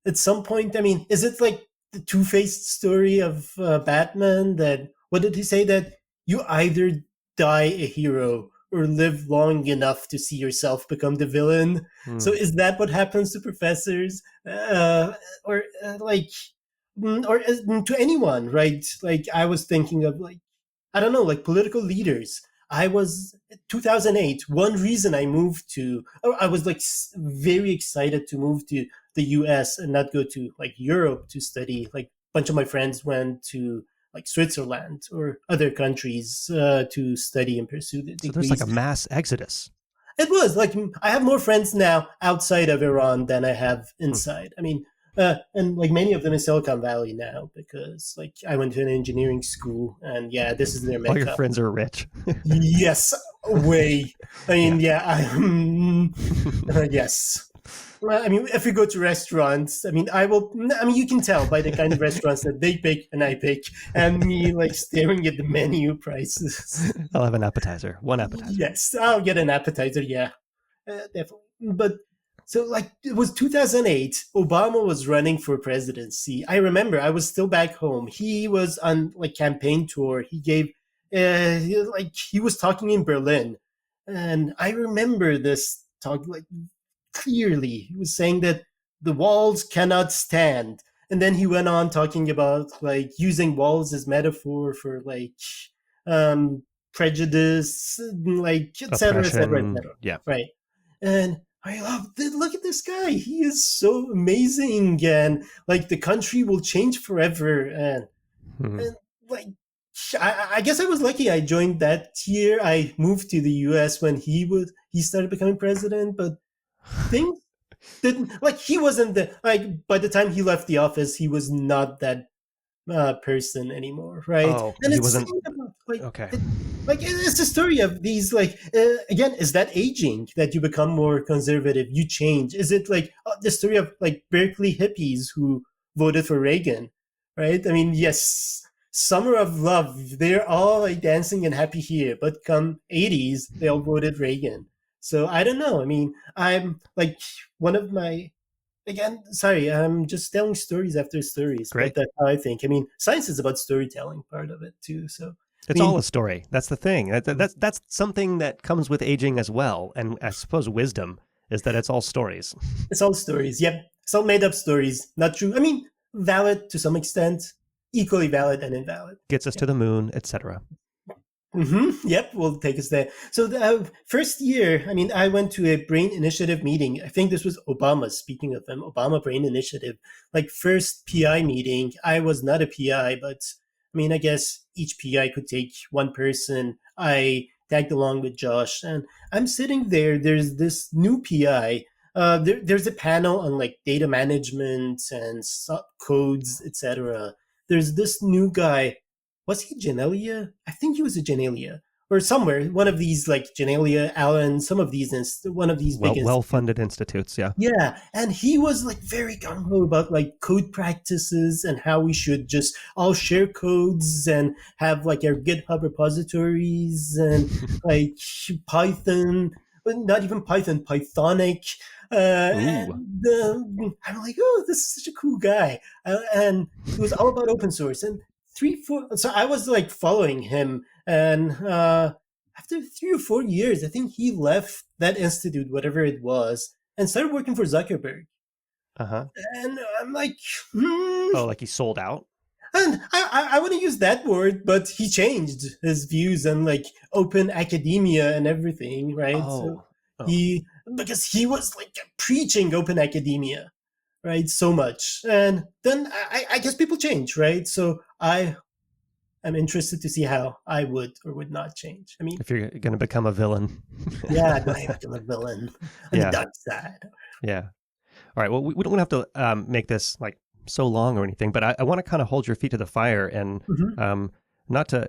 at some point, I mean, is it like the two-faced story of Batman? That what did he say? That you either die a hero or live long enough to see yourself become the villain. So is that what happens to professors, or to anyone, right? Like I was thinking of like, I don't know, like political leaders. I was 2008. One reason I moved I was like very excited to move to the US and not go to like Europe to study. Like a bunch of my friends went to like Switzerland or other countries to study and pursue the degrees. So there's like a mass exodus. It was like, I have more friends now outside of Iran than I have inside. I mean, And like many of them in Silicon Valley now, because like I went to an engineering school, and yeah, this is their All your mecca. friends are rich. Yes, way. I Yeah. mean, yeah, yes. Well, I mean, if we go to restaurants, I mean, I will. I mean, you can tell by the kind of restaurants that they pick and I pick, and me like staring at the menu prices. I'll have an appetizer. One appetizer. Yes, I'll get an appetizer. Yeah, definitely. But so, like, it was 2008. Obama was running for presidency. I remember I was still back home. He was on like campaign tour. He gave, like, he was talking in Berlin, and I remember this talk like clearly. He was saying that the walls cannot stand. And then he went on talking about like using walls as metaphor for like um prejudice, like etc. etc. Oppression. etc. Yeah. Right. And I love it. Look at this guy. He is so amazing, and like the country will change forever. Hmm. And like I guess I was lucky. I joined that year. I moved to the U.S. when he started becoming president, but things didn't like he wasn't the like by the time he left the office he was not that person anymore, right? Oh, And he it's wasn't. saying about like Okay. it's a story of these like again, is that aging that you become more conservative, you change? Is it like the story of like Berkeley hippies who voted for Reagan, right? I mean, yes, summer of love, they're all like dancing and happy here, but come 80s they all voted Reagan. So I don't know. I mean, I'm like one of my again, sorry, I'm just telling stories after stories, but Great. that's how I think. I mean, science is about storytelling, part of it too. So, I It's all mean, a story. That's the thing. That's something that comes with aging as well. And I suppose wisdom is that it's all stories. it's all stories. Yep, it's all made up stories, not true. I mean, valid to some extent, equally valid and invalid. Gets us to the moon, etc. Yep, we'll take us there. So the first year, I mean, I went to a Brain Initiative meeting. I think this was Obama. Speaking of them, Obama Brain Initiative, like first PI meeting. I was not a PI, but I mean, I guess each PI could take one person. I tagged along with Josh, and I'm sitting there. There's this new PI. There's a panel on like data management and codes, etc. There's this new guy. Was he Genelia? I think he was a Genelia or somewhere. One of these like Genelia, Allen, some of these, one of these big Well institutes. funded institutes. Yeah. Yeah, and he was like very gung ho about like code practices and how we should just all share codes and have like our GitHub repositories and like Python, but not even Python, Pythonic. Ooh. And I'm like, oh, this is such a cool guy, and it was all about open source. And 3, 4, so I was like following him, and after 3 or 4 years, I think he left that institute, whatever it was, and started working for Zuckerberg. Uh huh. And I'm like, hmm. Oh, like he sold out. And I want to use that word, but he changed his views on like open academia and everything, right? So Oh. Oh. he, because he was like preaching open academia, right? So much. And then I guess people change, right? So I'm interested to see how I would or would not change. I mean, If you're going to become a villain. yeah, do I become a villain on the Yeah. dark side? Yeah. All right. Well, we don't have to make this like so long or anything, but I want to kind of hold your feet to the fire and Mm-hmm. not to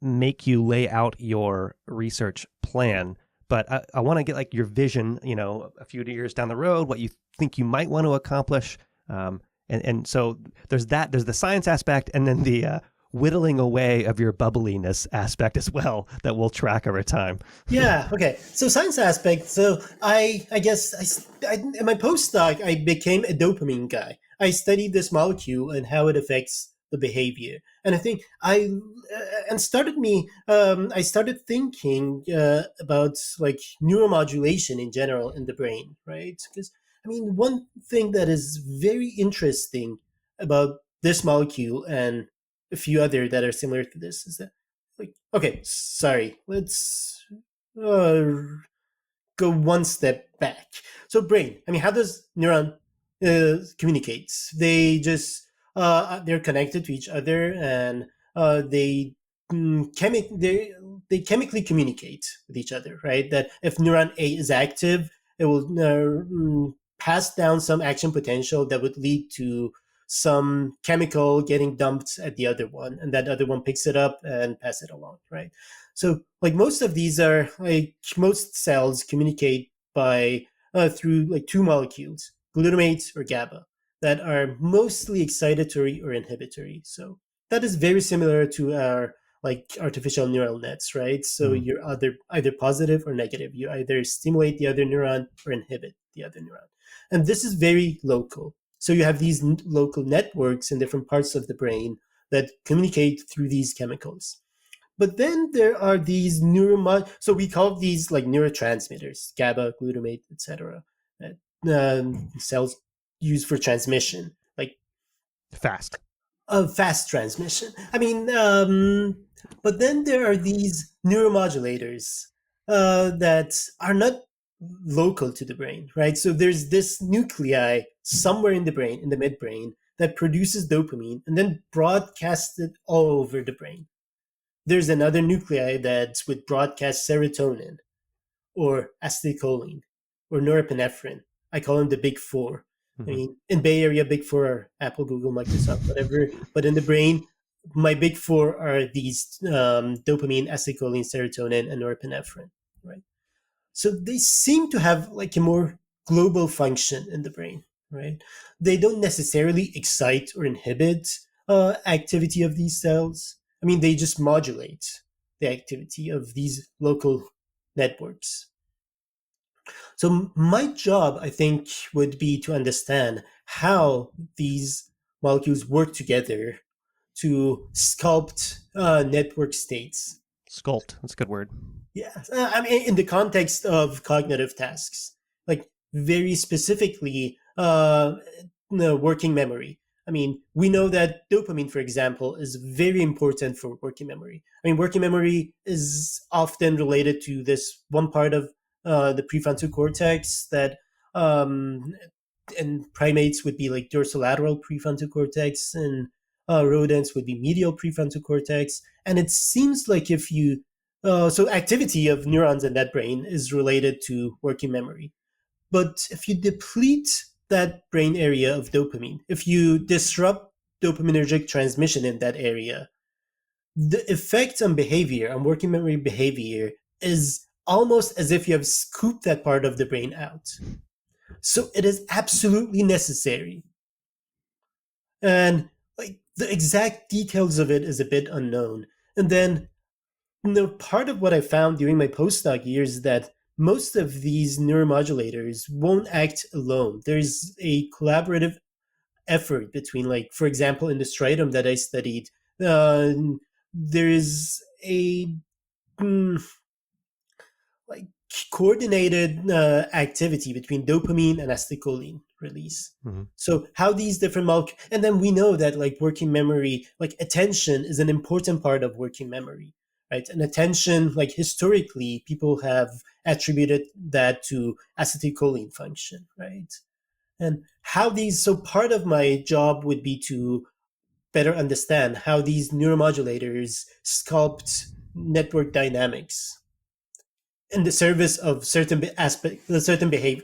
make you lay out your research plan, but I want to get like your vision, a few years down the road, what you think you might want to accomplish. And so there's the science aspect and then the whittling away of your bubbliness aspect as well that we'll track over time. Yeah. Okay. So science aspect. So I guess in my postdoc I became a dopamine guy. I studied this molecule and how it affects the behavior, and I think and started me. I started thinking about like neuromodulation in general in the brain, right? Because I mean, one thing that is very interesting about this molecule and a few other that are similar to this is that like okay, sorry, let's uh, go one step back. So brain, I mean, how does neuron communicate? They just they're connected to each other, and they they chemically communicate with each other, right? That if neuron A is active, it will pass down some action potential that would lead to some chemical getting dumped at the other one, and that other one picks it up and pass it along, right? So like most of these are like most cells communicate by through like two molecules, glutamate or GABA, that are mostly excitatory or inhibitory. So that is very similar to our like artificial neural nets, right? So Mm. you're either positive or negative. You either stimulate the other neuron or inhibit the other neuron. And this is very local. So you have these local networks in different parts of the brain that communicate through these chemicals. But then there are these so we call these like neurotransmitters, GABA, glutamate, etc. That cells use for transmission, like Fast. fast transmission. I mean, but then there are these neuromodulators that are not local to the brain, right? So there's this nuclei somewhere in the brain, in the midbrain, that produces dopamine and then broadcasts it all over the brain. There's another nuclei that's with broadcast serotonin or acetylcholine or norepinephrine. I call them the big four. I Mm-hmm. mean, in Bay Area, big four are Apple, Google, Microsoft, whatever. But in the brain, my big four are these dopamine, acetylcholine, serotonin, and norepinephrine, right? So they seem to have like a more global function in the brain, right? They don't necessarily excite or inhibit activity of these cells. I mean, they just modulate the activity of these local networks. So my job, I think, would be to understand how these molecules work together to sculpt network states. Sculpt. That's a good word. Yeah, I mean, in the context of cognitive tasks, like very specifically, working memory. I mean, we know that dopamine, for example, is very important for working memory. I mean, working memory is often related to this one part of the prefrontal cortex that um, in primates would be like dorsolateral prefrontal cortex, and rodents would be medial prefrontal cortex. And it seems like if you so activity of neurons in that brain is related to working memory. But if you deplete that brain area of dopamine, if you disrupt dopaminergic transmission in that area, the effect on behavior, on working memory behavior, is almost as if you have scooped that part of the brain out. So it is absolutely necessary. And like the exact details of it is a bit unknown. And then part of what I found during my postdoc years is that most of these neuromodulators won't act alone. There's a collaborative effort between, like, for example, in the striatum that I studied, uh, there is a like coordinated activity between dopamine and acetylcholine release. Mm-hmm. So how these different molecules, and then we know that like working memory, like attention is an important part of working memory, right? And attention, like historically, people have attributed that to acetylcholine function, right? And how these, so part of my job would be to better understand how these neuromodulators sculpt network dynamics in the service of certain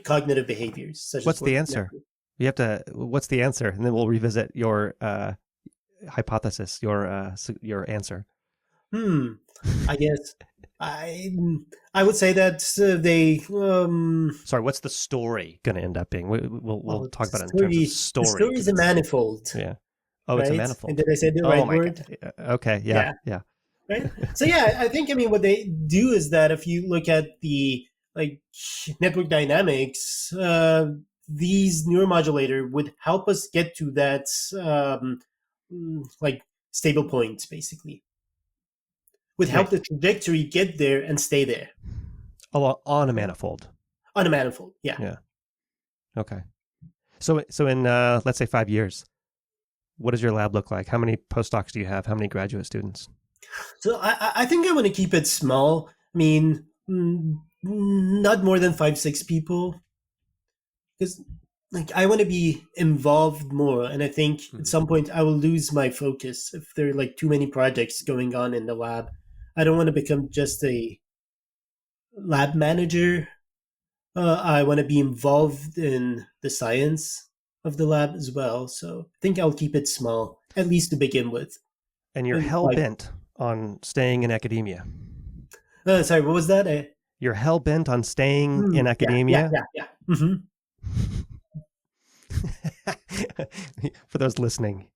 cognitive behaviors, such as What's the working answer? memory. You have to. What's the answer? And then we'll revisit your hypothesis, your answer. I guess I I would say that they Sorry, what's the story going to end up being? We'll well, talk about it in terms of the story. story is a manifold, Yeah. Oh, it's a right? And manifold. did I say the Oh right my word? god. Okay. Yeah. Yeah. Yeah. Right. So yeah, I think, I mean, what they do is that if you look at the like network dynamics, these neuromodulator would help us get to that like stable point, basically. Would help Wait. the trajectory get there and stay there Oh, on a manifold. on a manifold. Yeah. Yeah. Okay. So in let's say 5 years, what does your lab look like? How many postdocs do you have? How many graduate students? So I think I want to keep it small. I mean, not more than 5, 6 people, because like I want to be involved more, and I think at some point I will lose my focus if there are like too many projects going on in the lab. I don't want to become just a lab manager. I want to be involved in the science of the lab as well. So I think I'll keep it small, at least to begin with. And you're hell Like, bent on staying in academia. sorry, what was that? You're hell bent on staying in academia. Yeah. Mm-hmm. For those listening,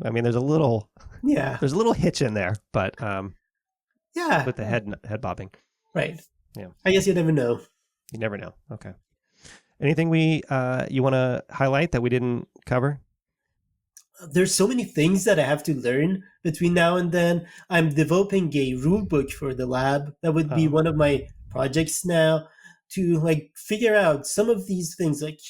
I mean, there's a little Yeah, hitch in there, but yeah, with the head bobbing. right. Yeah, I guess you never know. you never know. Okay. Anything you want to highlight that we didn't cover? There's so many things that I have to learn between now and then. I'm developing a rule book for the lab. That would be Oh, one of my projects now, to like figure out some of these things. Like,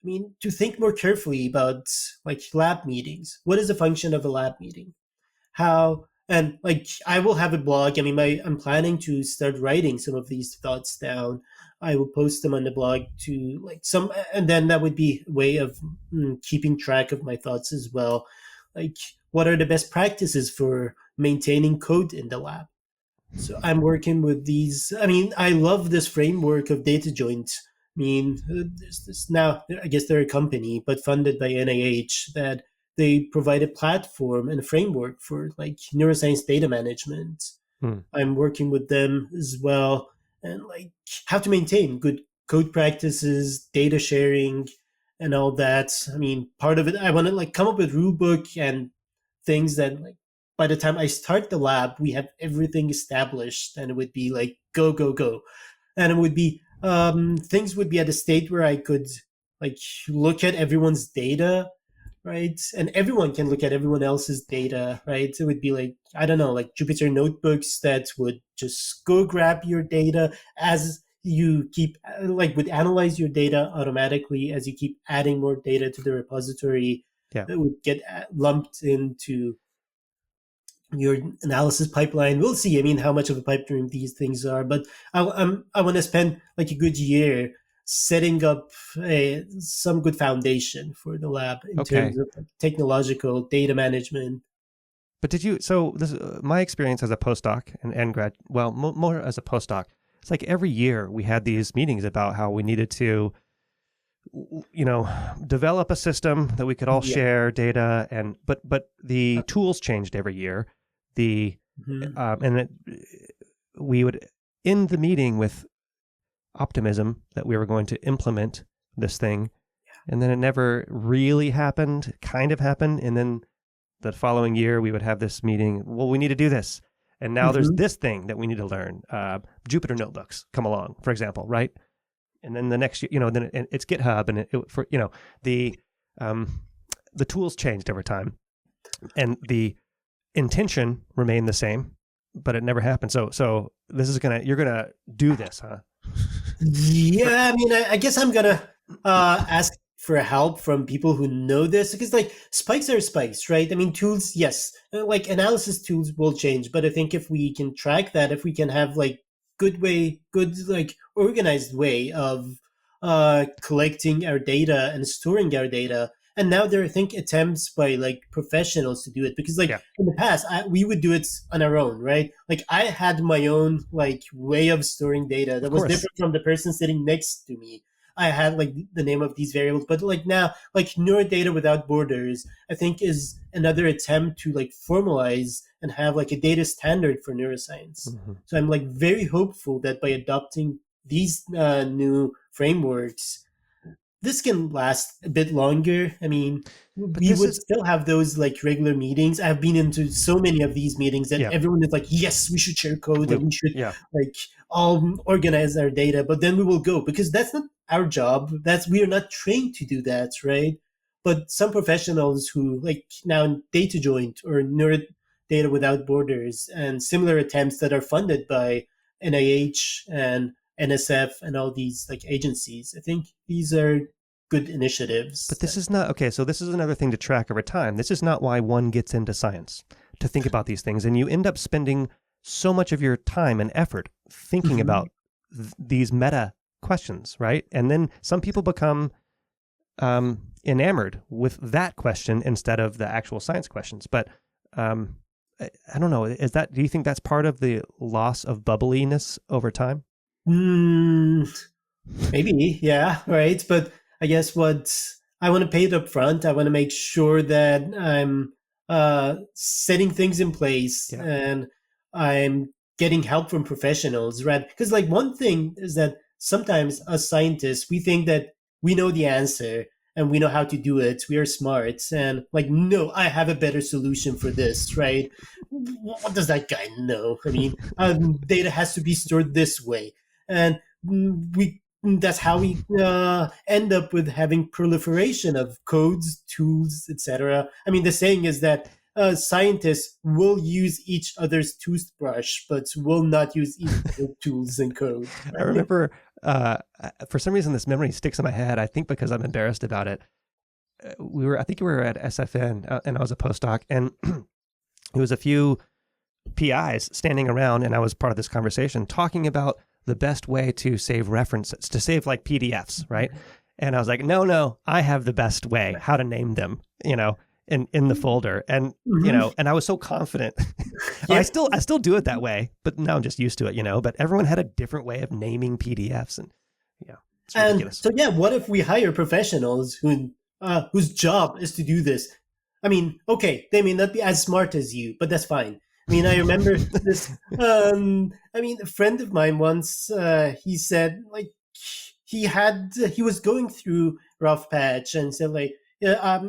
I mean, to think more carefully about like lab meetings. What is the function of a lab meeting? How, and like I will have a blog. I mean, I'm planning to start writing some of these thoughts down. I will post them on the blog to like some, and then that would be a way of keeping track of my thoughts as well. Like, what are the best practices for maintaining code in the lab? So I'm working with these. I mean, I love this framework of data joint. I mean, there's this now. I guess they're a company, but funded by NIH, that they provide a platform and a framework for like neuroscience data management. hmm. I'm working with them as well, and like how to maintain good code practices, data sharing, and all that. I mean, part of it, I want to like come up with rule book and things that like by the time I start the lab, we have everything established, and it would be like go go go, and it would be things would be at a state where I could like look at everyone's data, right? And everyone can look at everyone else's data, right? It would be like, I don't know, like Jupyter notebooks that would just go grab your data as you keep, like, would analyze your data automatically as you keep adding more data to the repository Yeah. that would get lumped into your analysis pipeline. We'll see. I mean, how much of a pipe dream these things are, but I want to spend like a good year setting up some good foundation for the lab in Okay. terms of like, technological data management. But did you? So this my experience as a postdoc and grad. Well, more as a postdoc. It's like every year we had these meetings about how we needed to, develop a system that we could all Yeah. share data, and but the tools changed every year. The Mhm. and it, we would end the meeting with optimism that we were going to implement this thing, and then it never really happened. Kind of happened, and then the following year we would have this meeting. Well, we need to do this, and now there's Mhm. this thing that we need to learn. Jupyter notebooks come along, for example, right? And then the next, then it's GitHub, and the the tools changed over time, and the intention remained the same, but it never happened. So this is you're gonna do this, huh? Yeah, I mean, I guess I'm gonna ask for help from people who know this, because like spikes are spikes, right? I mean, tools, yes, like analysis tools will change, but I think if we can track that, if we can have like good like organized way of collecting our data and storing our data. And now there are, I think, attempts by like professionals to do it, because like Yeah, in the past we would do it on our own, right? Like I had my own like way of storing data of that was course. different from the person sitting next to me. I had like the name of these variables, but like now, like Neurodata Without Borders, I think is another attempt to like formalize and have like a data standard for neuroscience. Hmm. So I'm like very hopeful that by adopting these new frameworks, this can last a bit longer. I mean, But we this would is still have those like regular meetings. I've been into so many of these meetings that yeah, everyone is like, yes, we should share code we and we should yeah. like all organize our data, but then we will go because that's not our job. That's we are not trained to do that, right? But some professionals who like now Data Joint or Neuro Data Without Borders and similar attempts that are funded by NIH and NSF and all these like agencies. I think these are good initiatives. But this is not okay. So this is another thing to track over time. This is not why one gets into science, to think about these things, and you end up spending so much of your time and effort thinking Mhm. about these meta questions, right? And then some people become enamored with that question instead of the actual science questions. But um, I don't know. Is that? Do you think that's part of the loss of bubbliness over time? Mm, Maybe, yeah, right. But I guess what I want to pay it up front. I want to make sure that I'm setting things in place Yeah. and I'm getting help from professionals, right? Because like one thing is that sometimes us scientists we think that we know the answer and we know how to do it. We are smart and like no, I have a better solution for this, right? What does that guy know? I mean, data has to be stored this way, and we that's how we end up with having proliferation of codes, tools, etc. I mean, the saying is that scientists will use each other's toothbrush, but will not use each other's tools and code. I Right? remember, for some reason, this memory sticks in my head. I think because I'm embarrassed about it. I think we were at SFN, and I was a postdoc, and it was a few PIs standing around, and I was part of this conversation talking about the best way to save references, to save like PDFs, right? And I was like, no, I have the best way, how to name them, in the folder. And, Mm-hmm. and I was so confident. I Yeah. still do it that way, but now I'm just used to it, but everyone had a different way of naming PDFs. And yeah, it's And ridiculous. so, yeah, what if we hire professionals whose job is to do this? I mean, okay, they may not be as smart as you, but that's fine. I mean, I remember this. I mean, a friend of mine once he said like he was going through rough patch and said like yeah,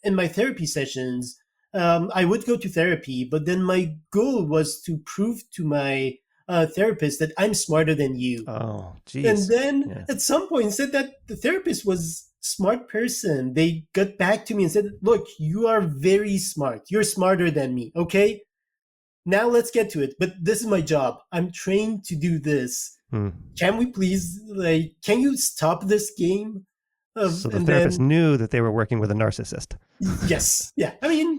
in my therapy sessions I would go to therapy, but then my goal was to prove to my therapist that I'm smarter than you, Oh, and geez. then Yeah. at some point said that the therapist was a smart person. They got back to me and said, "Look, you are very smart. You're smarter than me. Okay, now let's get to it. But this is my job. I'm trained to do this. Hmm. Can we please, like, can you stop this game?" So the And therapist then knew that they were working with a narcissist. yes, yeah. I mean,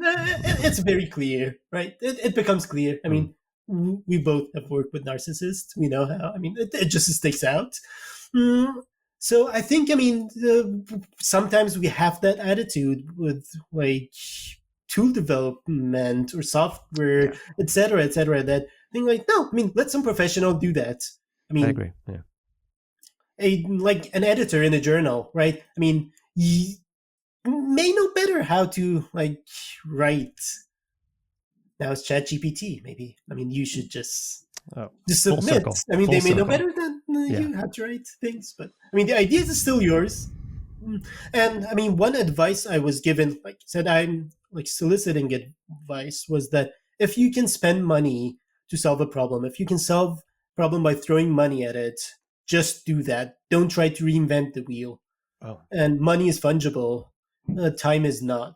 it's very clear, right? It becomes clear. I Hmm. mean, we both have worked with narcissists. We know how. I mean, it just sticks out. Mm, so I think, I mean, sometimes we have that attitude with like tool development or software, Yeah, etc., that think like, no, I mean, let some professional do that. I I mean, agree. Yeah. like an editor in a journal, right? I mean, may know better how to like write. Now it's ChatGPT. Maybe I mean you should Oh, just full submit. circle. I mean Full they may know circle. better than Yeah. you how to write things, but I mean the idea is still yours. And I mean one advice I was given, like I said, I'm like soliciting advice, was that if you can spend money to solve a problem, if you can solve a problem by throwing money at it, just do that. Don't try to reinvent the wheel. Oh, And money is fungible, time is not.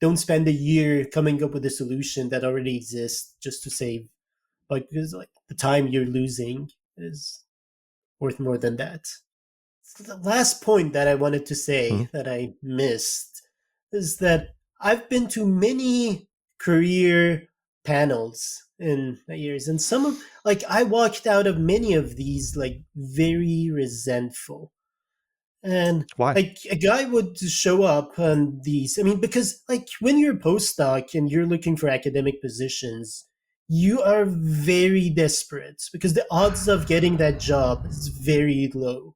Don't spend a year coming up with a solution that already exists just to save, like, because like the time you're losing is worth more than that. So the last point that I wanted to hmm. say that I missed is that I've been to many career panels in my years, and some of like I walked out of many of these like very resentful. And Why? like a guy would show up on these, I mean, because like when you're a postdoc and you're looking for academic positions, you are very desperate because the odds of getting that job is very low.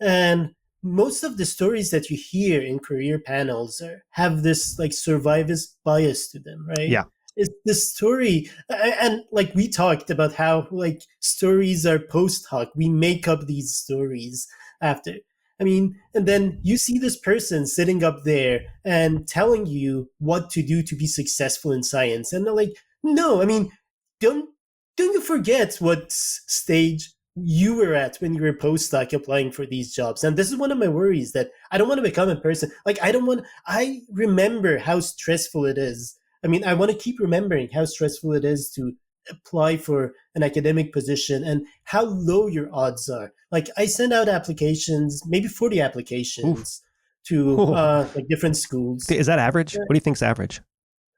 And most of the stories that you hear in career panels have this like survivalist bias to them, right? Yeah. It's the story, and like we talked about how like stories are post hoc. We make up these stories after. I mean, and then you see this person sitting up there and telling you what to do to be successful in science, and they're like, no, I mean, don't don't you forget what stage you were at when you were postdoc applying for these jobs. And this is one of my worries, that I don't want to become a person like I remember how stressful it is. I mean, I want to keep remembering how stressful it is to apply for an academic position and how low your odds are. Like I send out applications, maybe 40 Oof. applications to like different schools. Is that average? What do you think's average?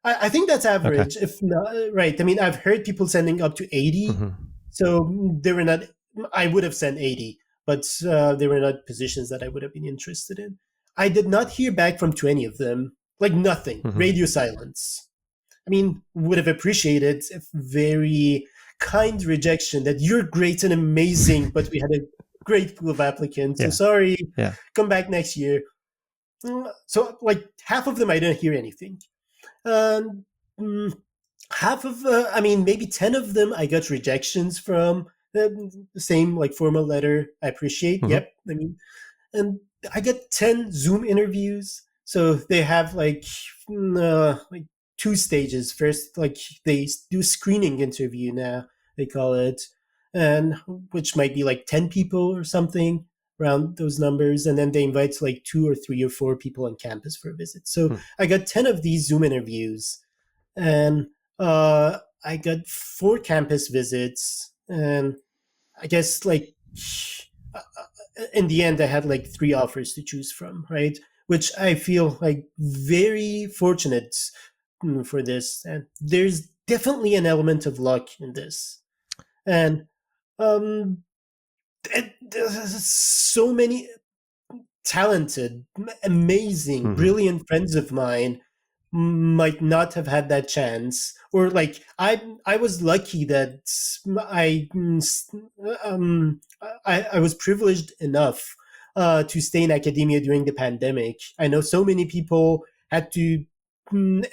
I think that's Okay. average, if not right. I mean, I've heard people sending up to 80, Hmm. so they were not. I would have sent 80, but they were not positions that I would have been interested in. I did not hear back from 20 of them. Like nothing. Hmm. Radio silence. I mean, would have appreciated a very kind rejection that you're great and amazing, but we had a great pool of applicants. So Yeah. sorry, Yeah. come back next year. So like half of them, I didn't hear anything. Um, mm, half of, I mean, maybe 10 of them, I got rejections from the same like formal letter. I appreciate. Hmm. Yep. I mean, and I got 10 Zoom interviews. So they have like two stages. First, like they do screening interview now, they call it, and which might be like 10 people or something around those numbers. And then they invite like 2 or 3 or 4 people on campus for a visit. So Hmm. I got 10 of these Zoom interviews, and I got 4 campus visits, and I guess like in the end, I had like 3 offers to choose from, right? Which I feel like very fortunate for this. And there's definitely an element of luck in this. And um, there's so many talented, amazing, Hmm. brilliant friends of mine might not have had that chance, or like I was lucky that i um I was privileged enough to stay in academia during the pandemic. I know so many people had to,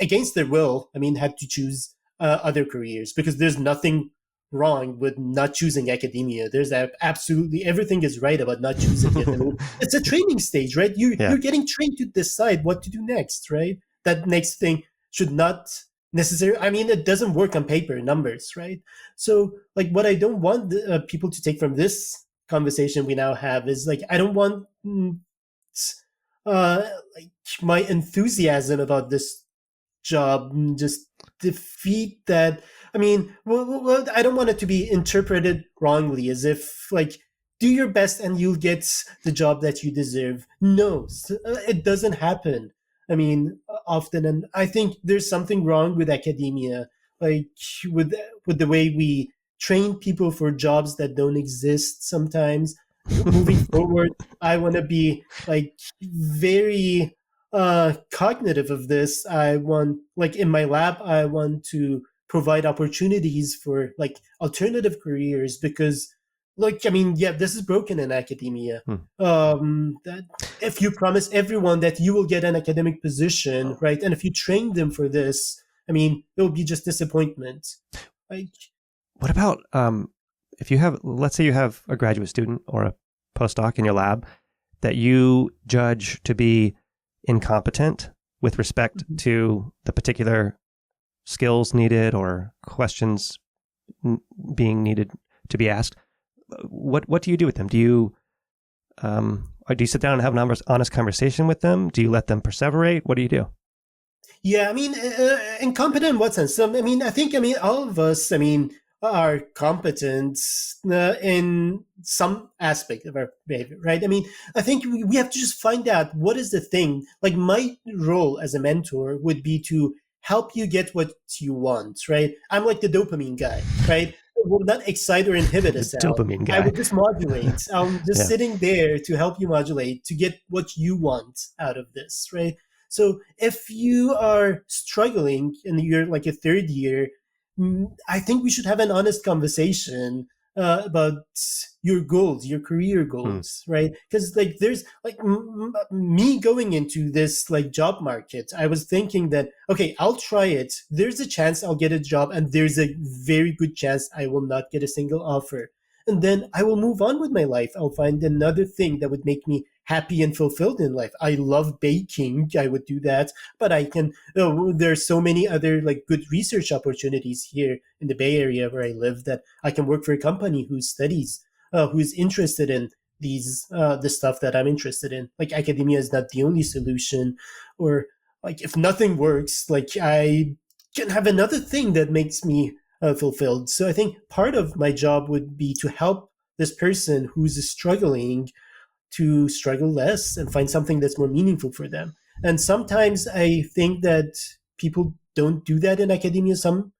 against their will, I mean, had to choose other careers, because there's nothing wrong with not choosing academia. There's absolutely everything is right about not choosing it. I mean, it's a training stage, right? Yeah. You're getting trained to decide what to do next, right? That next thing should not necessarily, I mean, it doesn't work on paper, numbers, right? So like what I don't want people to take from this conversation we now have is like, I don't want uh like my enthusiasm about this job just defeat that. I mean, I don't want it to be interpreted wrongly as if like, do your best and you'll get the job that you deserve. No, it doesn't happen. I mean, often, and I think there's something wrong with academia, like with the way we train people for jobs that don't exist sometimes. Moving forward, I want to be like very cognitive of this. I want, like in my lab, I want to provide opportunities for like alternative careers, because like, I mean, yeah, this is broken in academia. Hmm. That if you promise everyone that you will get an academic position, right, and if you train them for this, I mean, it will be just disappointment. Like, What about if you have, let's say you have a graduate student or a postdoc in your lab that you judge to be incompetent with respect to the particular skills needed or questions being needed to be asked. What do you do with them? Do you or do you sit down and have an honest conversation with them? Do you let them perseverate? What do you do? yeah, I mean, incompetent in what sense? I mean, I think, I mean, all of us, I mean, are competent in some aspect of our behavior, right? I mean, I think we have to just find out what is the thing. Like, my role as a mentor would be to help you get what you want, right? I'm like the dopamine guy, right? Will not excite or inhibit a The cell. dopamine I guy. would just modulate. I'm just Yeah. sitting there to help you modulate to get what you want out of this, right? So if you are struggling and you're like a third year, I think we should have an honest conversation about your goals, your career Hmm. goals, right? Because like there's like me going into this like job market, I was thinking that, okay, I'll try it. There's a chance I'll get a job, and there's a very good chance I will not get a single offer. And then I will move on with my life. I'll find another thing that would make me happy and fulfilled in life. I love baking. I would do that, but I can. There's so many other like good research opportunities here in the Bay Area where I live, that I can work for a company who studies, who's interested in the stuff that I'm interested in. Like academia is not the only solution, or like if nothing works, like I can have another thing that makes me fulfilled. So I think part of my job would be to help this person who's struggling to struggle less and find something that's more meaningful for them. And sometimes I think that people don't do that in academia. Some,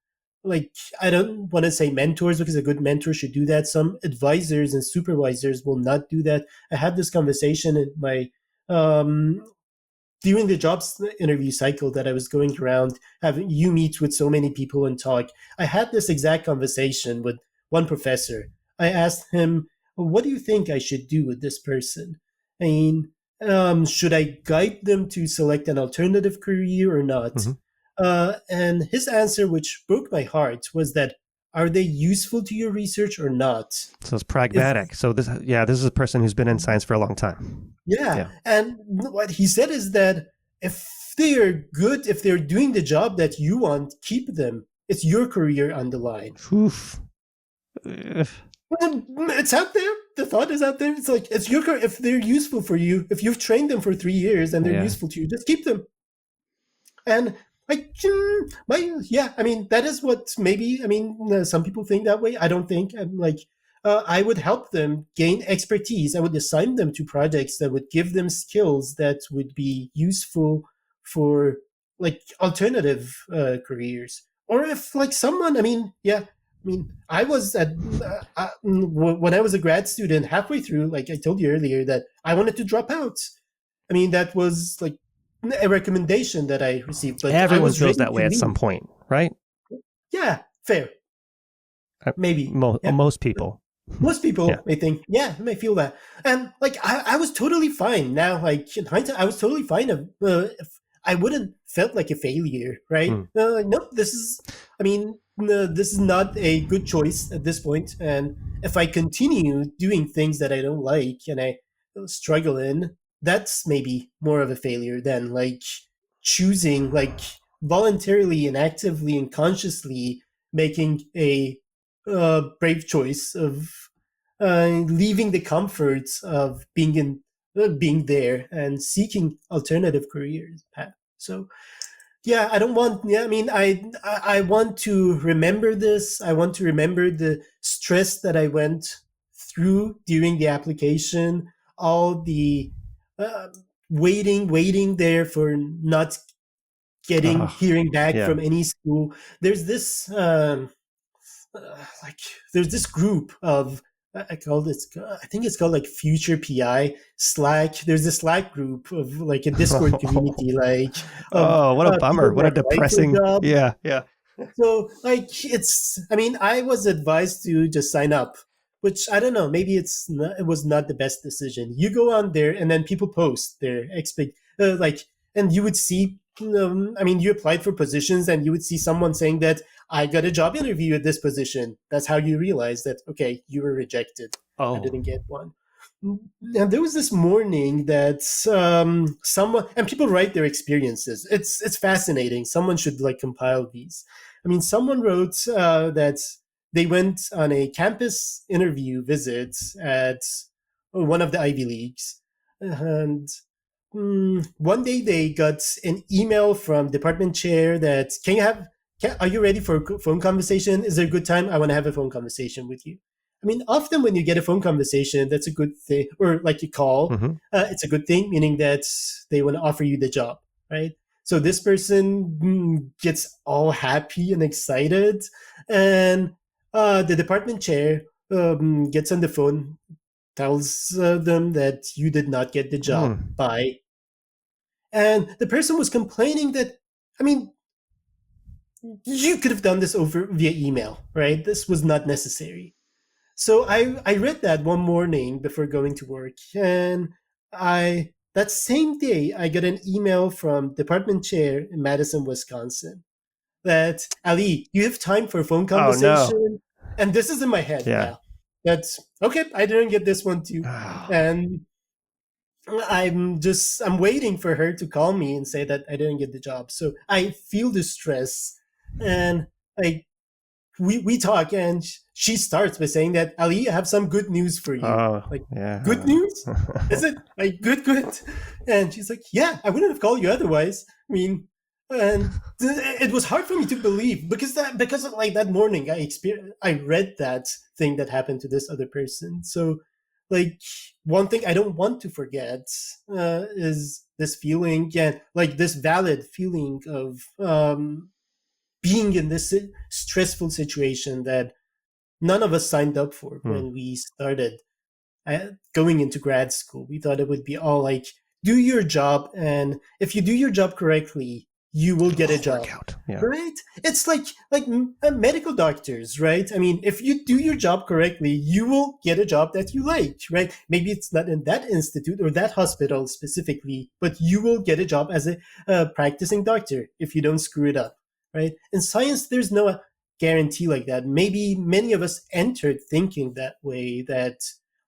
like, I don't want to say mentors, because a good mentor should do that. Some advisors and supervisors will not do that. I had this conversation in my um, during the jobs interview cycle that I was going around, having you meet with so many people and talk. I had this exact conversation with one professor. I asked him, what do you think I should do with this person? I mean, should I guide them to select an alternative career or not? Hmm. And his answer, which broke my heart, was that are they useful to your research or not? So it's If pragmatic. So this is a person who's been in science for a long time. Yeah, Yeah. and what he said is that if they are good, if they're doing the job that you want, keep them. It's your career on the line. Oof. Ugh. Well, it's out there. The thought is out there. It's like it's your career. If they're useful for you, if you've trained them for 3 years and they're Yeah. useful to you, just keep them. And like, yeah, I mean, that is what maybe, I mean, some people think that way. I don't think. I'm like, I would help them gain expertise. I would assign them to projects that would give them skills that would be useful for like alternative careers. Or if like someone, I mean, yeah, I mean, I was at when I was a grad student, halfway through, like I told you earlier, that I wanted to drop out. I mean, that was like a recommendation that I received, but I Everyone was feels ready that to way at some leave. point, right? Yeah, fair. Maybe. Yeah. Most people. Most Yeah. people may think, yeah, may feel that. And like, I was totally fine. Now, like in hindsight, I was totally fine if I wouldn't felt like a failure, right? Hmm. No, this is, I mean, no, this is not a good choice at this point. And if I continue doing things that I don't like and I struggle in, that's maybe more of a failure than like choosing, like voluntarily and actively and consciously making a brave choice of leaving the comforts of being there and seeking alternative careers path. So yeah, I don't want. Yeah, I mean, I want to remember this. I want to remember the stress that I went through during the application, all the uh, waiting there for not Oh, hearing back yeah. from any school. There's this like there's this group of I call this I think it's called like Future PI Slack. There's a Slack group of like a Discord community like of Oh, what a people bummer. who What are a applying for depressing. jobs. Yeah. Yeah. So like it's I mean I was advised to just sign up, which I don't know, maybe it was not the best decision. You go on there and then people post their expect like and you would see I mean you applied for positions and you would see someone saying that I got a job interview at this position. That's how you realize that okay, you were rejected. I Oh. didn't get one. And there was this morning that someone and people write their experiences. It's fascinating. Someone should like compile these. I mean, someone wrote that they went on a campus interview visit at one of the Ivy Leagues, and one day they got an email from department chair that can you have are you ready for a phone conversation? Is there a good time? I want to have a phone conversation with you. I mean, often when you get a phone conversation, that's a good thing, or like you call, Hmm. it's a good thing, meaning that they want to offer you the job, right? So this person gets all happy and excited, and the department chair gets on the phone, tells them that you did not get the job Mm. by, and the person was complaining that, I mean, you could have done this over via email, right? This was not necessary. So I read that one morning before going to work, and I that same day I got an email from department chair in Madison, Wisconsin, that Ali, you have time for a phone Oh no. conversation, and this is in my head Yeah. now. That's okay. I didn't get this one too, Oh. and I'm waiting for her to call me and say that I didn't get the job. So I feel the stress, and I we talk and she starts by saying that Ali, I have some good news for you. Oh, Like, good yeah. news? Is it like good? And she's like, yeah, I wouldn't have called you otherwise. I mean, and it was hard for me to believe because of like that morning I read that thing that happened to this other person. So like one thing I don't want to forget is this feeling, yeah, like this valid feeling of being in this stressful situation that none of us signed up for Hmm. when we started going into grad school. We thought it would be all like, do your job, and if you do your job correctly, you will get a job. Work out. Yeah. Right? It's like medical doctors, right? I mean, if you do your job correctly, you will get a job that you like, right? Maybe it's not in that institute or that hospital specifically, but you will get a job as a practicing doctor if you don't screw it up, right? In science, there's no guarantee like that. Maybe many of us entered thinking that way, that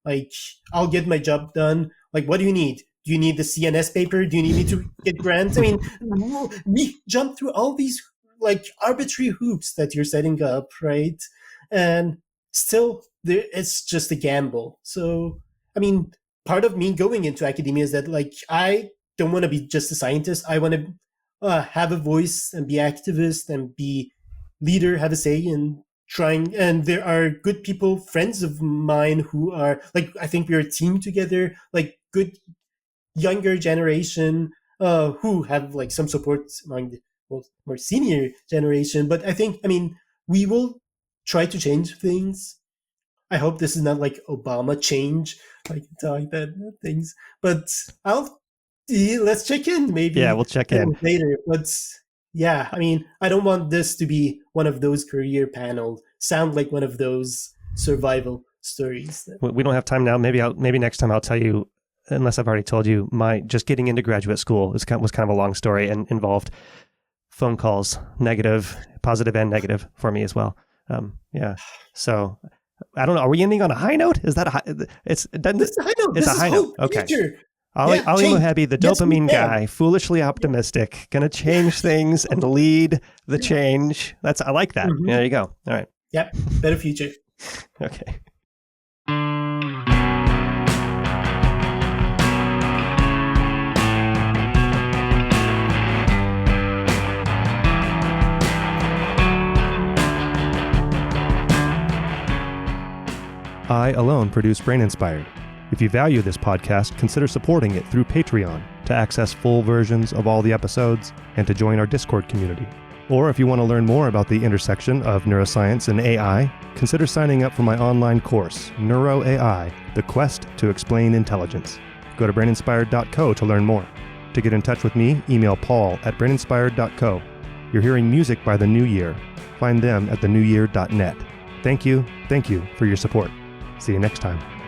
like, I'll get my job done. Like, what do you need? Do you need the CNS paper? Do you need me to get grants? I mean, we jump through all these like arbitrary hoops that you're setting up, right? And still, it's just a gamble. So, I mean, part of me going into academia is that like I don't want to be just a scientist. I want to have a voice and be activist and be leader, have a say in trying. And there are good people, friends of mine who are like, I think we're a team together, like good younger generation who have like some support among the more senior generation. But I think, I mean, we will try to change things. I hope this is not like Obama change, like that things. But let's check in maybe. Yeah, we'll check in later. But yeah, I mean, I don't want this to be one of those career panels. Sound like one of those survival stories. We don't have time now. Maybe next time I'll tell you, unless I've already told you, my just getting into graduate school was kind of a long story and involved phone calls, negative, positive and negative for me as well. Yeah. So I don't know. Are we ending on a high note? Is that a high? It's a high note. It's a high note. Okay. Ali Mohebi, the dopamine guy, foolishly optimistic, going to change things and lead the change. I like that. Mm-hmm. There you go. All right. Yep. Better future. Okay. I alone produce Brain Inspired. If you value this podcast, consider supporting it through Patreon to access full versions of all the episodes and to join our Discord community. Or if you want to learn more about the intersection of neuroscience and AI, consider signing up for my online course, Neuro AI, The Quest to Explain Intelligence. Go to braininspired.co to learn more. To get in touch with me, email paul@braininspired.co. You're hearing music by The New Year. Find them at thenewyear.net. Thank you for your support. See you next time.